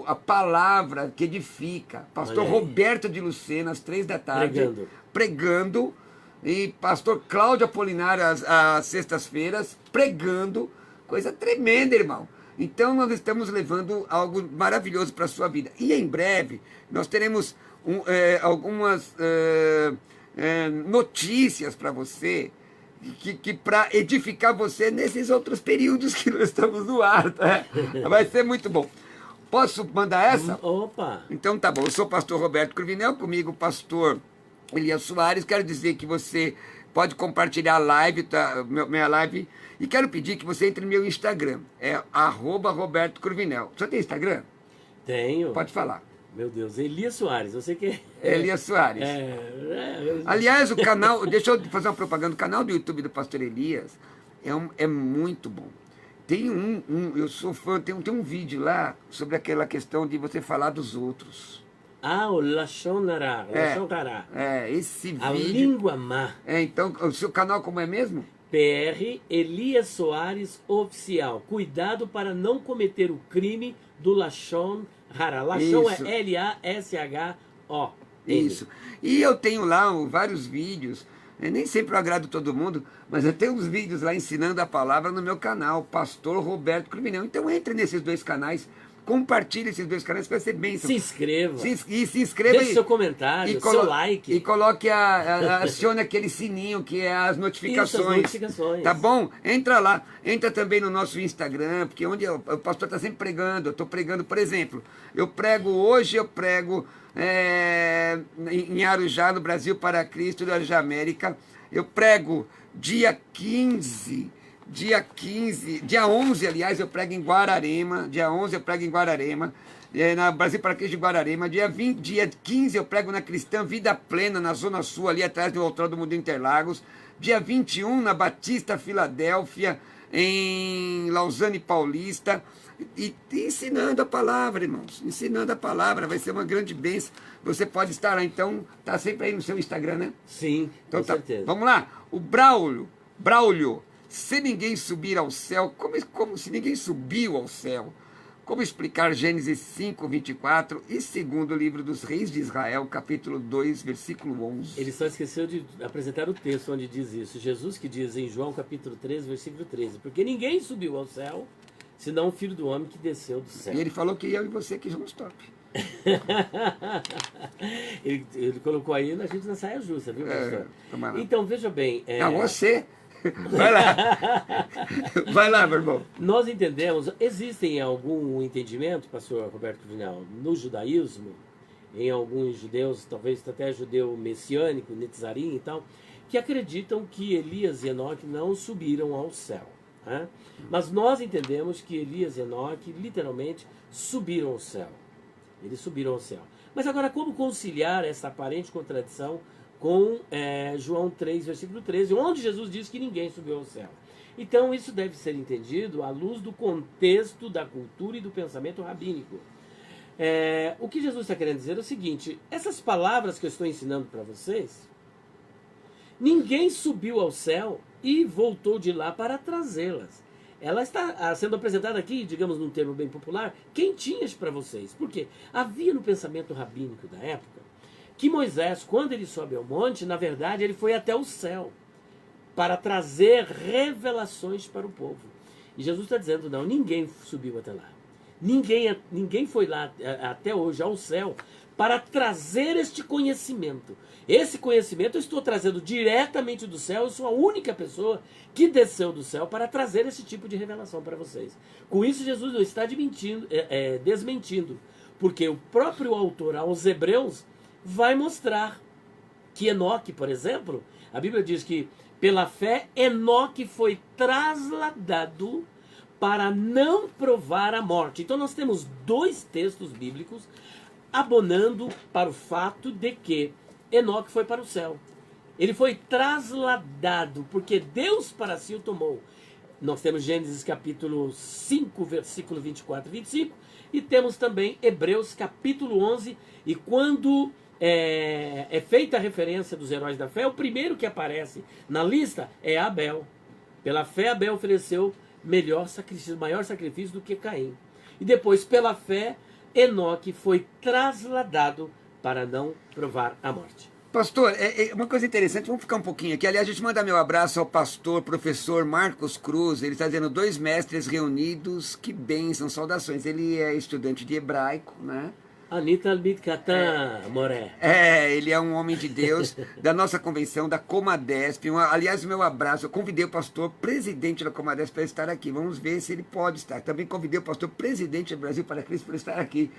Speaker 1: a palavra que edifica. Pastor Roberto de Lucena, às 3 da tarde. Pregando. E pastor Cláudio Apolinário, às sextas-feiras, pregando. Coisa tremenda, irmão. Então, nós estamos levando algo maravilhoso para a sua vida. E em breve, nós teremos algumas notícias para você, que para edificar você nesses outros períodos que nós estamos no ar, tá? Vai ser muito bom. Posso mandar essa?
Speaker 2: Opa!
Speaker 1: Então tá bom, eu sou o pastor Roberto Cruvinel, comigo o pastor Elias Soares. Quero dizer que você pode compartilhar a live, tá? Minha live, e quero pedir que você entre no meu Instagram, @Roberto Cruvinel. Você tem Instagram?
Speaker 2: Tenho.
Speaker 1: Pode falar.
Speaker 2: Meu Deus, Elias Soares, você que...
Speaker 1: Elias Soares. Aliás, o canal, deixa eu fazer uma propaganda, o canal do YouTube do pastor Elias é muito bom. Tem eu sou fã, tem um vídeo lá sobre aquela questão de você falar dos outros.
Speaker 2: O Lashon Hara,
Speaker 1: esse vídeo.
Speaker 2: A língua má.
Speaker 1: Então, o seu canal como é mesmo?
Speaker 2: PR Elias Soares Oficial. Cuidado para não cometer o crime do Lashon Hara. Lashon é L-A-S-H-O.
Speaker 1: Isso. E eu tenho lá vários vídeos. Nem sempre eu agrado todo mundo, mas eu tenho uns vídeos lá ensinando a palavra no meu canal, Pastor Roberto Cruvinel. Então entre nesses dois canais, compartilhe esses dois canais, vai ser bem.
Speaker 2: Se inscreva.
Speaker 1: Se inscreva.
Speaker 2: Deixe seu comentário, seu like.
Speaker 1: E coloque, acione aquele sininho que é as notificações.
Speaker 2: Isso, as notificações.
Speaker 1: Tá bom? Entra lá. Entra também no nosso Instagram, porque onde o pastor está sempre pregando. Eu estou pregando, por exemplo, hoje eu prego em Arujá, no Brasil para Cristo, no Arujá América. Eu prego dia 11, aliás, eu prego em Guararema. Dia 11 eu prego em Guararema, na Brasil para Cristo de Guararema. Dia 15 eu prego na Cristã Vida Plena, na Zona Sul, ali atrás do Autódromo do Interlagos. Dia 21 na Batista Filadélfia, em Lausanne Paulista. E ensinando a palavra, irmãos. Ensinando a palavra, vai ser uma grande bênção. Você pode estar lá, então, tá sempre aí no seu Instagram, né?
Speaker 2: Sim,
Speaker 1: então,
Speaker 2: com certeza.
Speaker 1: Vamos lá. O Braulio, se ninguém subir ao céu, como se ninguém subiu ao céu, como explicar Gênesis 5, 24 e segundo livro dos Reis de Israel, capítulo 2, versículo 11.
Speaker 2: Ele só esqueceu de apresentar o texto onde diz isso. Jesus que diz em João, capítulo 13, versículo 13. Porque ninguém subiu ao céu, senão o Filho do Homem que desceu do céu.
Speaker 1: E ele falou que eu e você que somos top.
Speaker 2: ele colocou aí na gente na saia justa, viu, pastor? Então, veja bem...
Speaker 1: Não, você... Vai lá. Vai lá, meu irmão.
Speaker 2: Nós entendemos, existem algum entendimento, pastor Roberto Cruvinel, no judaísmo, em alguns judeus, talvez até judeu messiânico, Netzarim e tal, que acreditam que Elias e Enoque não subiram ao céu. Né? Mas nós entendemos que Elias e Enoque literalmente subiram ao céu. Eles subiram ao céu. Mas agora, como conciliar essa aparente contradição com João 3, versículo 13, onde Jesus diz que ninguém subiu ao céu? Então, isso deve ser entendido à luz do contexto da cultura e do pensamento rabínico. O que Jesus está querendo dizer é o seguinte: essas palavras que eu estou ensinando para vocês, ninguém subiu ao céu e voltou de lá para trazê-las. Ela está sendo apresentada aqui, digamos num termo bem popular, quentinhas para vocês. Por quê? Havia no pensamento rabínico da época que Moisés, quando ele sobe ao monte, na verdade ele foi até o céu para trazer revelações para o povo. E Jesus está dizendo, não, ninguém subiu até lá. Ninguém foi lá até hoje ao céu para trazer este conhecimento. Esse conhecimento eu estou trazendo diretamente do céu. Eu sou a única pessoa que desceu do céu para trazer esse tipo de revelação para vocês. Com isso, Jesus não está desmentindo, porque o próprio autor aos Hebreus vai mostrar que Enoque, por exemplo, a Bíblia diz que pela fé Enoque foi trasladado para não provar a morte. Então nós temos dois textos bíblicos abonando para o fato de que Enoque foi para o céu. Ele foi trasladado, porque Deus para si o tomou. Nós temos Gênesis capítulo 5, versículo 24 e 25, e temos também Hebreus capítulo 11, e quando é feita a referência dos heróis da fé, o primeiro que aparece na lista é Abel. Pela fé, Abel ofereceu maior sacrifício do que Caim. E depois, pela fé, Enoque foi trasladado para não provar a morte.
Speaker 1: Pastor, uma coisa interessante, vamos ficar um pouquinho aqui. Aliás, a gente manda meu abraço ao pastor, professor Marcos Cruz. Ele está dizendo, 2 mestres reunidos, que bênção, saudações. Ele é estudante de hebraico, né?
Speaker 2: Anita Albit-Katan, Moré.
Speaker 1: Ele é um homem de Deus da nossa convenção, da Comadesp. Aliás, meu abraço. Eu convidei o pastor presidente da Comadesp para estar aqui. Vamos ver se ele pode estar. Também convidei o pastor presidente do Brasil para Cristo para estar aqui.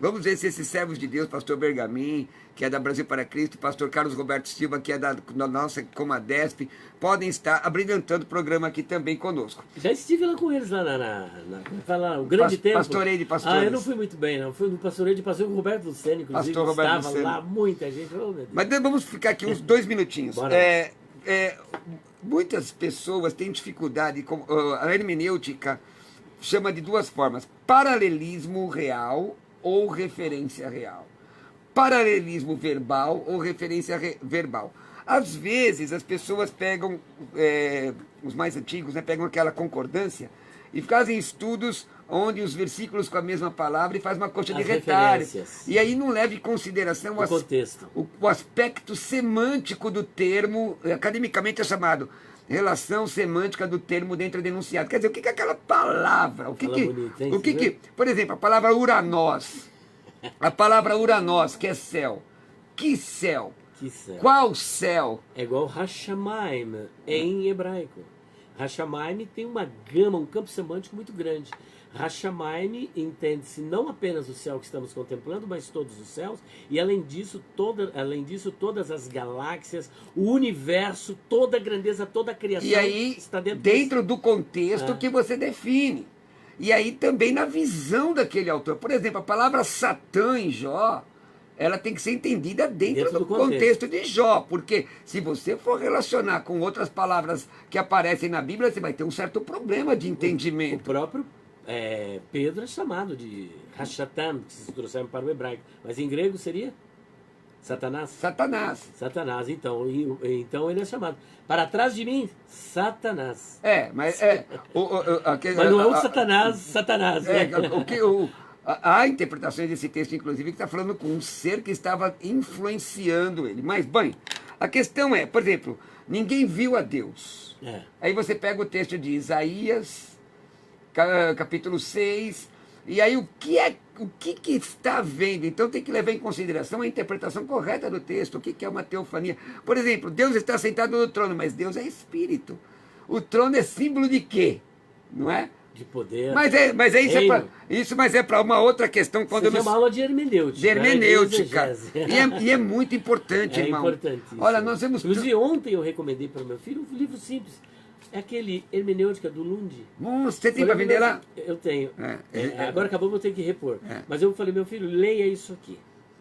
Speaker 1: Vamos ver se esses servos de Deus, pastor Bergamin, que é da Brasil para Cristo, pastor Carlos Roberto Silva, que é da nossa Comadesp, podem estar abrilhantando o programa aqui também conosco.
Speaker 2: Já estive lá com eles, lá o grande templo.
Speaker 1: Pastorei de pastores.
Speaker 2: Eu não fui muito bem, não. Fui no pastorei de pastor Roberto Luceno, inclusive.
Speaker 1: Pastor Roberto
Speaker 2: estava
Speaker 1: Luceno.
Speaker 2: lá, muita gente. Oh, meu Deus.
Speaker 1: Mas vamos ficar aqui uns 2 minutinhos. Muitas pessoas têm dificuldade, a hermenêutica chama de 2 formas: paralelismo real ou referência real. Paralelismo verbal ou referência verbal. Às vezes as pessoas pegam, os mais antigos, né, pegam aquela concordância e fazem estudos onde os versículos com a mesma palavra e faz uma coxa de retalho. E aí não leva em consideração o aspecto semântico do termo, academicamente é chamado relação semântica do termo dentro do enunciado. Quer dizer, o que é aquela palavra? Por exemplo, a palavra uranós. A palavra uranós, que é céu. Que céu?
Speaker 2: Que céu?
Speaker 1: Qual céu?
Speaker 2: É igual Hashamayim em hebraico. Hashamayim tem uma gama, um campo semântico muito grande. Hashamayim entende-se não apenas o céu que estamos contemplando, mas todos os céus, e além disso, todas as galáxias, o universo, toda a grandeza, toda a criação.
Speaker 1: E aí,
Speaker 2: está
Speaker 1: dentro do contexto que você define. E aí também na visão daquele autor. Por exemplo, a palavra Satã em Jó, ela tem que ser entendida dentro do contexto de Jó. Porque se você for relacionar com outras palavras que aparecem na Bíblia, você vai ter um certo problema de entendimento.
Speaker 2: O próprio Pedro é chamado de Hashatan, que se trouxeram para o hebraico. Mas em grego seria? Satanás? Satanás, então ele é chamado. Para trás de mim, Satanás.
Speaker 1: Mas
Speaker 2: não é o Satanás.
Speaker 1: Há interpretações desse texto, inclusive, que está falando com um ser que estava influenciando ele. Mas, bem, a questão é, por exemplo, ninguém viu a Deus. Aí você pega o texto de Isaías, capítulo 6, e aí o que está vendo? Então tem que levar em consideração a interpretação correta do texto. O que é uma teofania? Por exemplo, Deus está sentado no trono, mas Deus é espírito. O trono é símbolo de quê? Não é?
Speaker 2: De poder.
Speaker 1: Mas é para uma outra questão.
Speaker 2: Quando é uma aula de hermenêutica.
Speaker 1: De hermenêutica. E é muito importante, irmão.
Speaker 2: Importantíssimo.
Speaker 1: Olha, nós vemos...
Speaker 2: Inclusive, ontem eu recomendei para o meu filho um livro simples. É aquele Hermenêutica do Lund.
Speaker 1: Você tem para vender lá?
Speaker 2: Eu tenho. Agora acabou, vou ter que repor. Mas eu falei, meu filho, leia isso aqui.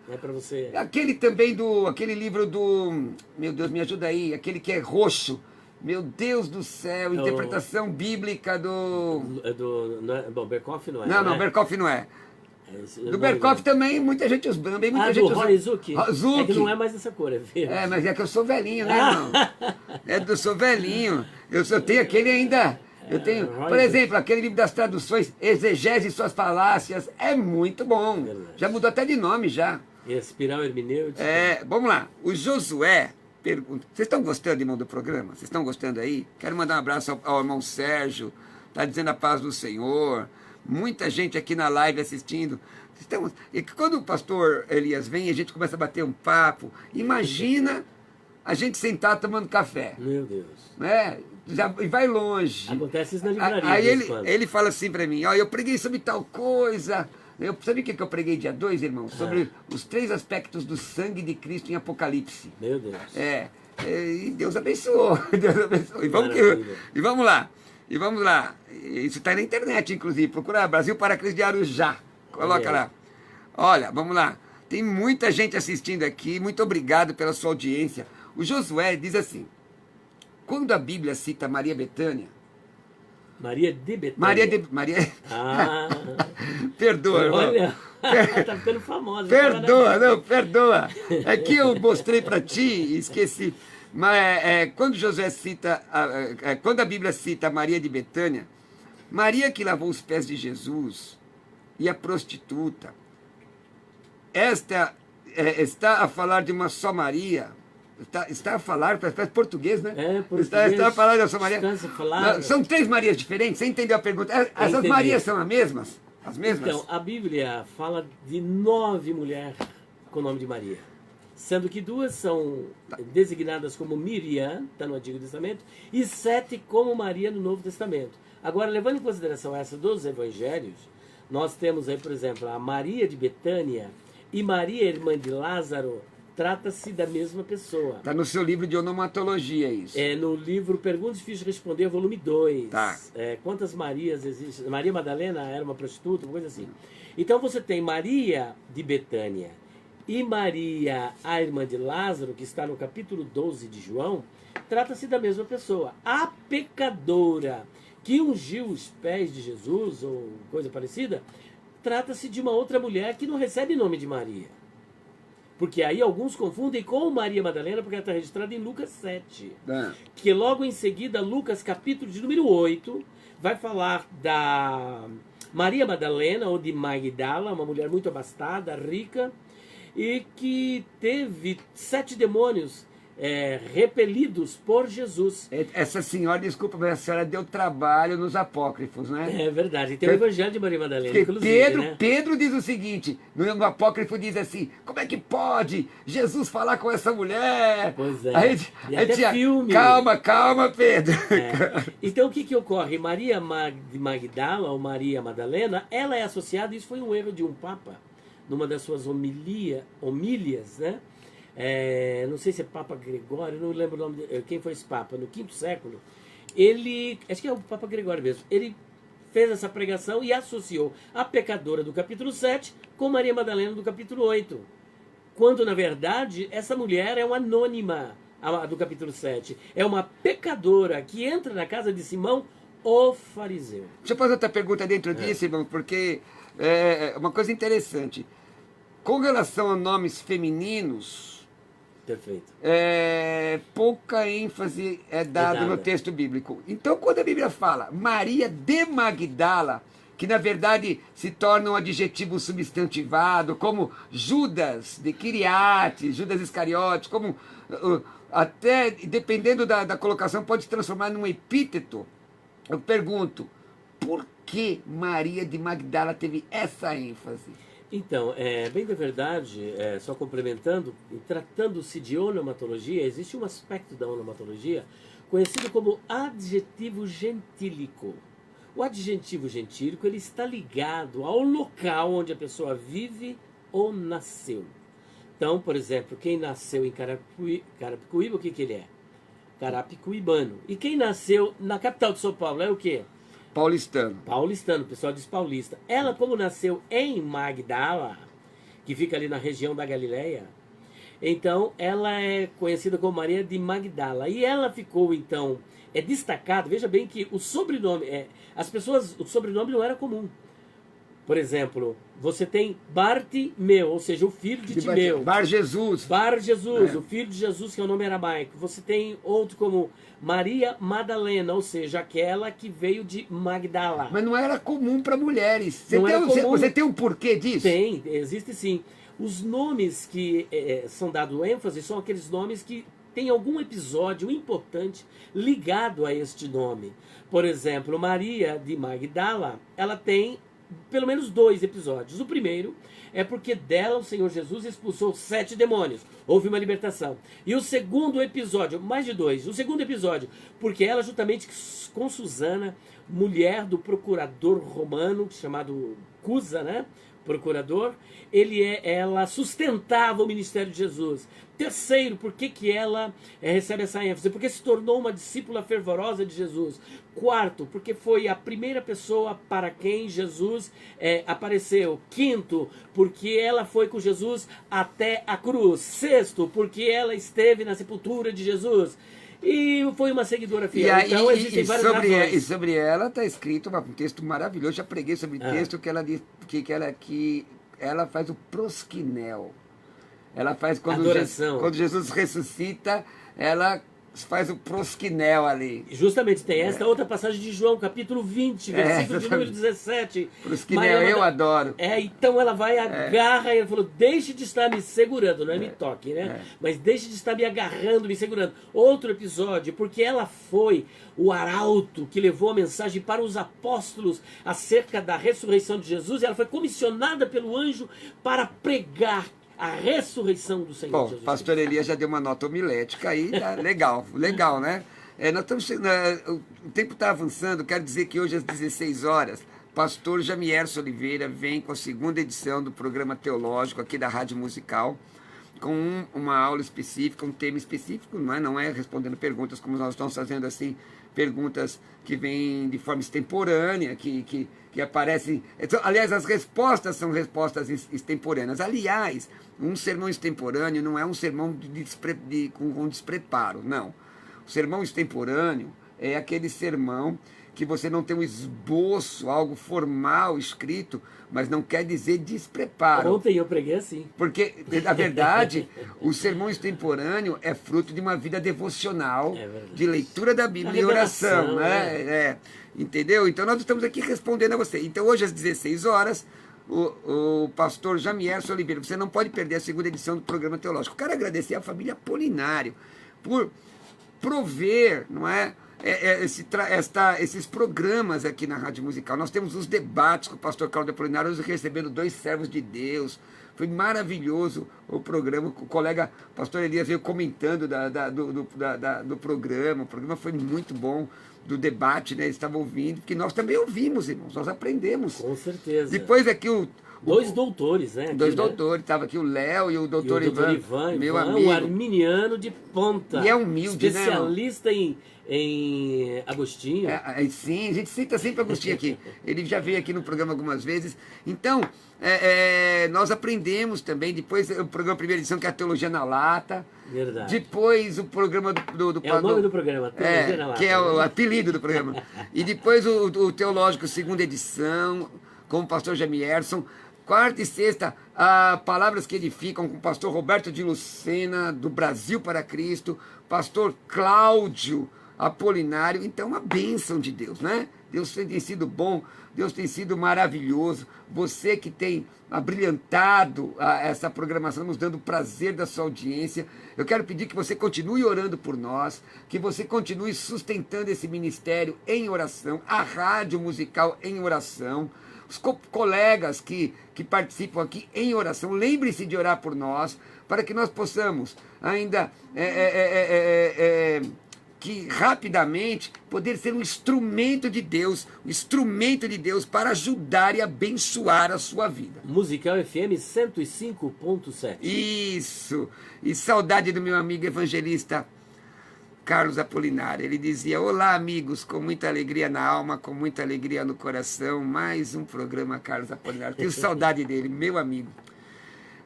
Speaker 2: É para você...
Speaker 1: Aquele também aquele livro do, meu Deus, me ajuda aí, aquele que é roxo. Meu Deus do céu, interpretação bíblica do...
Speaker 2: Bom, Berkoff não é.
Speaker 1: Não, Berkoff não é. Do Berkoff também, muita gente usa. Muita gente
Speaker 2: do Roy Zucchi?
Speaker 1: Zucchi.
Speaker 2: É que não é mais dessa cor, é verde.
Speaker 1: Mas é que eu sou velhinho, né, irmão? Eu sou velhinho. Eu só tenho aquele ainda... Eu tenho, por exemplo, aquele livro das traduções, Exegese e suas falácias, é muito bom.
Speaker 2: Verdade.
Speaker 1: Já mudou até de nome, já.
Speaker 2: Espiral hermenêutica.
Speaker 1: Vamos lá. O Josué pergunta... Vocês estão gostando, irmão, do programa? Vocês estão gostando aí? Quero mandar um abraço ao irmão Sérgio. Está dizendo a paz do Senhor. Muita gente aqui na live assistindo. E quando o pastor Elias vem, a gente começa a bater um papo. Imagina a gente sentar tomando café.
Speaker 2: Meu Deus.
Speaker 1: Né? E vai longe.
Speaker 2: Acontece isso na livraria.
Speaker 1: Aí ele fala assim para mim, eu preguei sobre tal coisa. Sabe o que eu preguei dia 2, irmão? Sobre os 3 aspectos do sangue de Cristo em Apocalipse.
Speaker 2: Meu Deus.
Speaker 1: E Deus abençoou. Deus abençoou. E vamos lá. Isso está na internet, inclusive. Procura Brasil para Cristo de Arujá. Coloca lá. Olha, vamos lá. Tem muita gente assistindo aqui. Muito obrigado pela sua audiência. O Josué diz assim, quando a Bíblia cita Maria Bethânia...
Speaker 2: Maria de Bethânia.
Speaker 1: Perdoa, irmão.
Speaker 2: Olha, tá ficando famosa.
Speaker 1: Perdoa. É que eu mostrei para ti e esqueci. Mas quando Josué cita, quando a Bíblia cita Maria de Bethânia, Maria que lavou os pés de Jesus e a prostituta, esta está a falar de uma só Maria. Está a falar, parece português, né?
Speaker 2: Português.
Speaker 1: Está a falar da sua Maria.
Speaker 2: Falar.
Speaker 1: São 3 Marias diferentes, você entendeu a pergunta? Essas Marias são as mesmas? As mesmas?
Speaker 2: Então, a Bíblia fala de 9 mulheres com o nome de Maria. Sendo que 2 são designadas como Miriam, está no Antigo Testamento, e 7 como Maria no Novo Testamento. Agora, levando em consideração essa dos evangelhos, nós temos aí, por exemplo, a Maria de Betânia e Maria, irmã de Lázaro. Trata-se da mesma pessoa.
Speaker 1: Está no seu livro de onomatologia isso.
Speaker 2: No livro Perguntas Difíceis de Responder, volume 2.
Speaker 1: Tá.
Speaker 2: Quantas Marias existem? Maria Madalena era uma prostituta, uma coisa assim. Então você tem Maria de Betânia e Maria, a irmã de Lázaro, que está no capítulo 12 de João. Trata-se da mesma pessoa. A pecadora que ungiu os pés de Jesus, ou coisa parecida, trata-se de uma outra mulher que não recebe nome de Maria. Porque aí alguns confundem com Maria Madalena, porque ela está registrada em Lucas 7. Que logo em seguida, Lucas capítulo de número 8, vai falar da Maria Madalena, ou de Magdala, uma mulher muito abastada, rica, e que teve 7 demônios repelidos por Jesus.
Speaker 1: Essa senhora, desculpa, mas a senhora deu trabalho nos apócrifos, né?
Speaker 2: É verdade, tem o Evangelho de Maria Madalena,
Speaker 1: porque
Speaker 2: inclusive,
Speaker 1: Pedro diz o seguinte, no apócrifo diz assim, como é que pode Jesus falar com essa mulher?
Speaker 2: Pois é,
Speaker 1: aí
Speaker 2: até filme.
Speaker 1: Calma, Pedro.
Speaker 2: Então o que ocorre? Maria de Magdala, ou Maria Madalena, ela é associada, isso foi um erro de um papa, numa das suas homílias, né? Não sei se é Papa Gregório, não lembro o nome quem foi esse Papa, no 5º século, acho que é o Papa Gregório mesmo, ele fez essa pregação e associou a pecadora do capítulo 7 com Maria Madalena do capítulo 8, quando na verdade essa mulher é uma anônima, a do capítulo 7, é uma pecadora que entra na casa de Simão, o fariseu.
Speaker 1: Deixa eu fazer outra pergunta dentro disso, irmão, porque é uma coisa interessante, com relação a nomes femininos.
Speaker 2: Perfeito.
Speaker 1: Pouca ênfase é dada no texto bíblico. Então, quando a Bíblia fala Maria de Magdala, que na verdade se torna um adjetivo substantivado, como Judas de Quiriate, Judas Iscariotes, como até, dependendo da colocação, pode se transformar num epíteto. Eu pergunto, por que Maria de Magdala teve essa ênfase?
Speaker 2: Então, bem da verdade, só complementando, tratando-se de onomatologia, existe um aspecto da onomatologia conhecido como adjetivo gentílico. O adjetivo gentílico ele está ligado ao local onde a pessoa vive ou nasceu. Então, por exemplo, quem nasceu em Carapicuíba, o que ele é? carapicuibano. E quem nasceu na capital de São Paulo é o quê?
Speaker 1: Paulistano.
Speaker 2: Paulistano, o pessoal diz paulista. Ela, como nasceu em Magdala, que fica ali na região da Galileia, então ela é conhecida como Maria de Magdala. E ela ficou, então, destacada. Veja bem que o sobrenome, o sobrenome não era comum. Por exemplo, você tem Bartimeu, ou seja, o filho de Timeu.
Speaker 1: Bar Jesus.
Speaker 2: Bar Jesus, o filho de Jesus, que é o nome aramaico. Você tem outro como Maria Madalena, ou seja, aquela que veio de Magdala.
Speaker 1: Mas não era comum para mulheres. Você tem um porquê disso?
Speaker 2: Tem, existe sim. Os nomes que são dados ênfase são aqueles nomes que tem algum episódio importante ligado a este nome. Por exemplo, Maria de Magdala, ela tem pelo menos 2 episódios. O primeiro é porque dela o Senhor Jesus expulsou 7 demônios. Houve uma libertação. E o segundo episódio, mais de 2, o segundo episódio, porque ela juntamente com Susana, mulher do procurador romano, chamado Cusa, né? Procurador, ela sustentava o ministério de Jesus. Terceiro, por que ela recebe essa ênfase? Porque se tornou uma discípula fervorosa de Jesus. Quarto, porque foi a primeira pessoa para quem Jesus apareceu. Quinto, porque ela foi com Jesus até a cruz. Sexto, porque ela esteve na sepultura de Jesus. E foi uma seguidora fiel. Então existem várias razões.
Speaker 1: E sobre ela está escrito um texto maravilhoso. Já preguei sobre o texto que ela diz que ela faz o prosquinel. Ela faz quando Jesus ressuscita, ela faz o prosquinel ali.
Speaker 2: Justamente, tem esta outra passagem de João, capítulo 20, versículo de número 17.
Speaker 1: Prosquinel, eu adoro.
Speaker 2: Então ela vai, agarra, e ela falou, deixe de estar me segurando, não é me toque, né? Mas deixe de estar me agarrando, me segurando. Outro episódio, porque ela foi o arauto que levou a mensagem para os apóstolos acerca da ressurreição de Jesus, e ela foi comissionada pelo anjo para pregar a ressurreição do Senhor Jesus.
Speaker 1: Bom, pastor Elias já deu uma nota homilética aí, tá legal, né? O tempo está avançando, quero dizer que hoje às 16 horas, pastor Jamierson Oliveira vem com a 2ª edição do programa teológico aqui da Rádio Musical, com uma aula específica, um tema específico, não é respondendo perguntas como nós estamos fazendo assim, perguntas que vêm de forma extemporânea, que aparecem... Aliás, as respostas são respostas extemporâneas. Aliás, um sermão extemporâneo não é um sermão com despreparo, não. O sermão extemporâneo é aquele sermão que você não tem um esboço, algo formal escrito, mas não quer dizer despreparo.
Speaker 2: Ontem eu preguei assim.
Speaker 1: Porque, na verdade, o sermão extemporâneo é fruto de uma vida devocional, de leitura da Bíblia e oração, né? Entendeu? Então nós estamos aqui respondendo a você. Então hoje às 16 horas, o pastor Jamierson Oliveira, você não pode perder a 2ª edição do programa teológico. Quero agradecer à família Apolinário por prover, não é? Esses programas aqui na Rádio Musical. Nós temos os debates com o pastor Cláudio Apolinário, hoje recebendo 2 servos de Deus. Foi maravilhoso o programa. O colega pastor Elias veio comentando do programa. O programa foi muito bom, do debate, né? Eles estavam ouvindo, porque nós também ouvimos, irmãos, nós aprendemos.
Speaker 2: Com certeza.
Speaker 1: Depois aqui
Speaker 2: 2 doutores, né?
Speaker 1: 2 doutores, estava aqui o Léo e o doutor Ivan, meu amigo.
Speaker 2: Um arminiano de ponta.
Speaker 1: E é humilde,
Speaker 2: especialista em Agostinho.
Speaker 1: Sim, a gente cita sempre Agostinho aqui. Ele já veio aqui no programa algumas vezes. Então, nós aprendemos também, depois o programa Primeira Edição, que é a Teologia na Lata.
Speaker 2: Verdade.
Speaker 1: Depois o programa do
Speaker 2: o nome do programa, Teologia na Lata.
Speaker 1: Que é o apelido do programa. E depois o Teológico 2ª Edição, com o pastor Jamierson. 4ª e 6ª, Palavras que Edificam, com o pastor Roberto de Lucena, do Brasil para Cristo, pastor Cláudio Apolinário. Então, uma bênção de Deus, né? Deus tem sido bom, Deus tem sido maravilhoso. Você que tem abrilhantado essa programação, nos dando o prazer da sua audiência. Eu quero pedir que você continue orando por nós, que você continue sustentando esse ministério em oração, a Rádio Musical em oração, os colegas que participam aqui em oração. Lembre-se de orar por nós, para que nós possamos ainda que rapidamente poder ser um instrumento de Deus para ajudar e abençoar a sua vida.
Speaker 2: Musical FM 105.7.
Speaker 1: Isso. E saudade do meu amigo evangelista Carlos Apolinário. Ele dizia: olá, amigos, com muita alegria na alma, com muita alegria no coração, mais um programa Carlos Apolinário. Tenho saudade dele, meu amigo.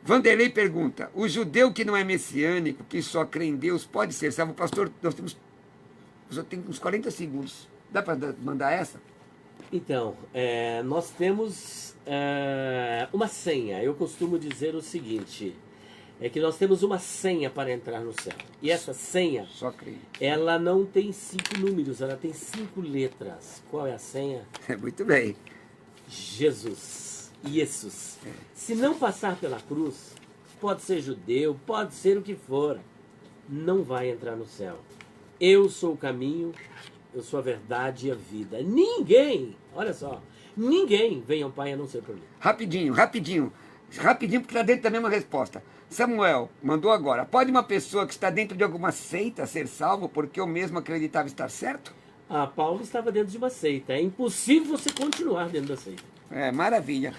Speaker 1: Vanderlei pergunta: o judeu que não é messiânico, que só crê em Deus, pode ser salvo? Pastor, nós temos só tem uns 40 segundos. Dá para mandar essa?
Speaker 2: Então, nós temos uma senha. Eu costumo dizer o seguinte: é que nós temos uma senha para entrar no céu. E essa senha,
Speaker 1: Só creio.
Speaker 2: ela não tem 5 números, ela tem 5 letras. Qual é a senha?
Speaker 1: Muito bem.
Speaker 2: Jesus. Jesus. Se não passar pela cruz, pode ser judeu, pode ser o que for, não vai entrar no céu. Eu sou o caminho, eu sou a verdade e a vida. Ninguém, olha só, ninguém vem ao Pai a não ser por mim.
Speaker 1: Rapidinho, rapidinho. Rapidinho, porque está dentro da mesma resposta. Samuel mandou agora: pode uma pessoa que está dentro de alguma seita ser salvo porque eu mesmo acreditava estar certo?
Speaker 2: Paulo estava dentro de uma seita. É impossível você continuar dentro da seita.
Speaker 1: Maravilha.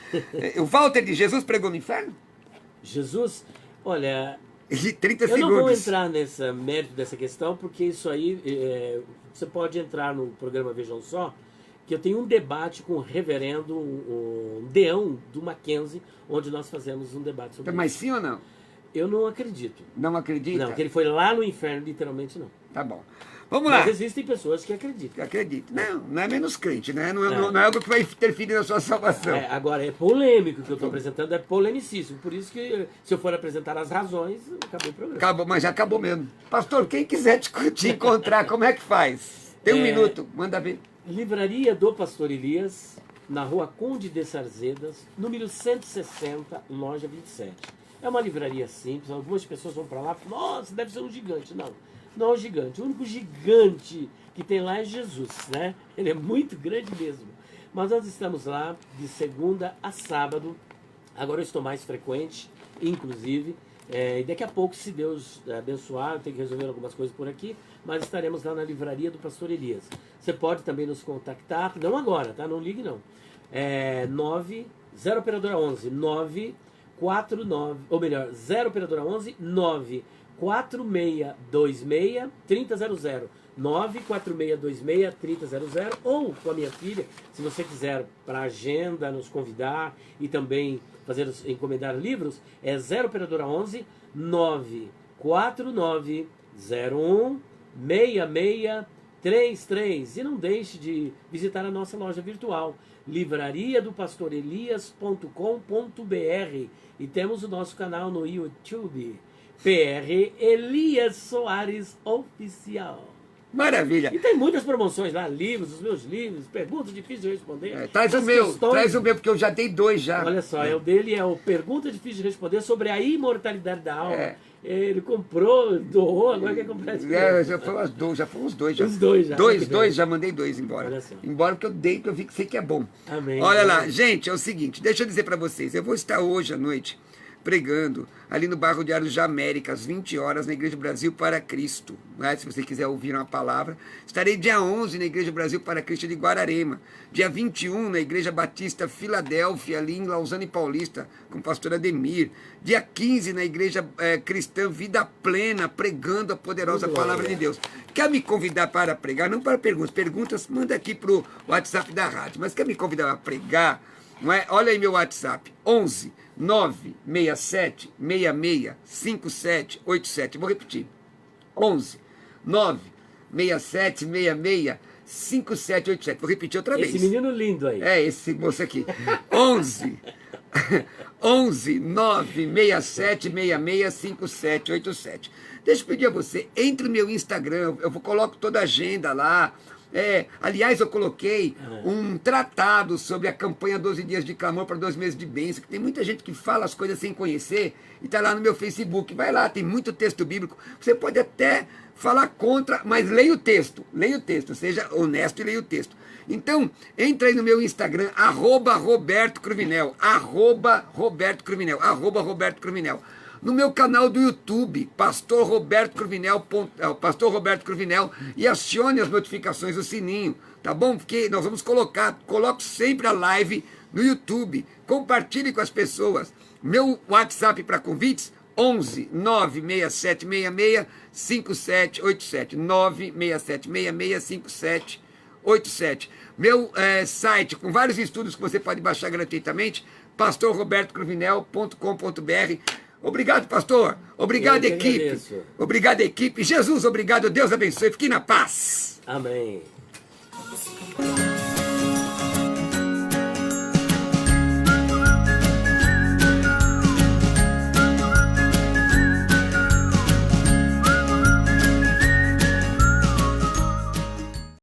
Speaker 1: O Walter de Jesus pregou no inferno?
Speaker 2: Jesus, olha,
Speaker 1: 30
Speaker 2: eu não vou
Speaker 1: segundos.
Speaker 2: entrar nessa mérito dessa questão, porque isso aí, você pode entrar no programa Vejam Só, que eu tenho um debate com o reverendo um Deão do Mackenzie, onde nós fazemos um debate sobre
Speaker 1: Mas
Speaker 2: isso.
Speaker 1: sim ou não?
Speaker 2: Eu não acredito.
Speaker 1: Não acredita?
Speaker 2: Não, que ele foi lá no inferno, literalmente não.
Speaker 1: Tá bom. Vamos lá.
Speaker 2: Mas existem pessoas que acreditam.
Speaker 1: Acredito. Não é menos crente, né? Não é algo que vai interferir na sua salvação.
Speaker 2: Agora, é polêmico o que eu estou apresentando, é polemicíssimo. Por isso que, se eu for apresentar as razões, acabou o programa.
Speaker 1: Acabou, mas já acabou mesmo. Pastor, quem quiser te encontrar, como é que faz? Tem um minuto, manda ver.
Speaker 2: Livraria do Pastor Elias, na rua Conde de Sarzedas, número 160, loja 27. É uma livraria simples, algumas pessoas vão para lá e falam: nossa, deve ser um gigante. Não é um gigante. O único gigante que tem lá é Jesus, né? Ele é muito grande mesmo. Mas nós estamos lá de segunda a sábado. Agora eu estou mais frequente, inclusive. E daqui a pouco, se Deus abençoar, eu tenho que resolver algumas coisas por aqui, mas estaremos lá na livraria do Pastor Elias. Você pode também nos contactar, não agora, tá? Não ligue não. 0 operadora 11 949, ou melhor, 0 operadora 11 94626 3000. 94626 3000, ou com a minha filha, se você quiser para agenda, nos convidar e também encomendar livros, é 0 operadora 11 94901 6633. E não deixe de visitar a nossa loja virtual, livrariadopastorelias.com.br, e temos o nosso canal no YouTube, PR Elias Soares Oficial.
Speaker 1: Maravilha.
Speaker 2: E tem muitas promoções lá, livros, os meus livros, perguntas difíceis de responder.
Speaker 1: Traz o meu, porque eu já dei 2 já.
Speaker 2: Olha só, o dele é o Pergunta Difícil de Responder sobre a imortalidade da alma. Ele comprou, doou, agora quer comprar de novo.
Speaker 1: Já foram os dois já.
Speaker 2: Os dois já.
Speaker 1: Dois, já mandei 2 embora.
Speaker 2: Olha só.
Speaker 1: Embora porque eu dei, porque eu vi que sei que é bom.
Speaker 2: Amém.
Speaker 1: Olha lá, gente, é o seguinte, deixa eu dizer para vocês, eu vou estar hoje à noite pregando ali no bairro de Arujá América, às 20 horas, na Igreja Brasil para Cristo. Se você quiser ouvir uma palavra. Estarei dia 11 na Igreja Brasil para Cristo de Guararema. Dia 21 na Igreja Batista Filadélfia, ali em Lausanne Paulista, com o pastor Ademir. Dia 15 na Igreja Cristã Vida Plena, pregando a poderosa palavra de Deus. Quer me convidar para pregar? Não para perguntas. Perguntas, manda aqui para o WhatsApp da rádio. Mas quer me convidar para pregar? Não é? Olha aí meu WhatsApp, 11 967 66 5787. Vou repetir, 11 967 66 5787. Vou repetir outra vez.
Speaker 2: Esse menino lindo aí.
Speaker 1: Esse moço aqui. 11 967 66 5787. Deixa eu pedir a você, entre no meu Instagram, eu coloco toda a agenda lá. Aliás, eu coloquei um tratado sobre a campanha 12 dias de clamor para 2 meses de bênção, que tem muita gente que fala as coisas sem conhecer, e está lá no meu Facebook. Vai lá, tem muito texto bíblico. Você pode até falar contra, mas leia o texto, seja honesto e leia o texto. Então, entra aí no meu Instagram, @Roberto Cruvinel, @Roberto Cruvinel. No meu canal do YouTube, Pastor Roberto Cruvinel, e acione as notificações do sininho, tá bom? Porque nós vamos coloco sempre a live no YouTube. Compartilhe com as pessoas. Meu WhatsApp para convites, 11 96766 5787. 96766 5787. Meu site, com vários estudos que você pode baixar gratuitamente, pastorrobertocruvinel.com.br. Obrigado, pastor. Obrigado, equipe.
Speaker 2: Agradeço.
Speaker 1: Obrigado, equipe. Jesus, obrigado. Deus abençoe. Fique na paz.
Speaker 2: Amém.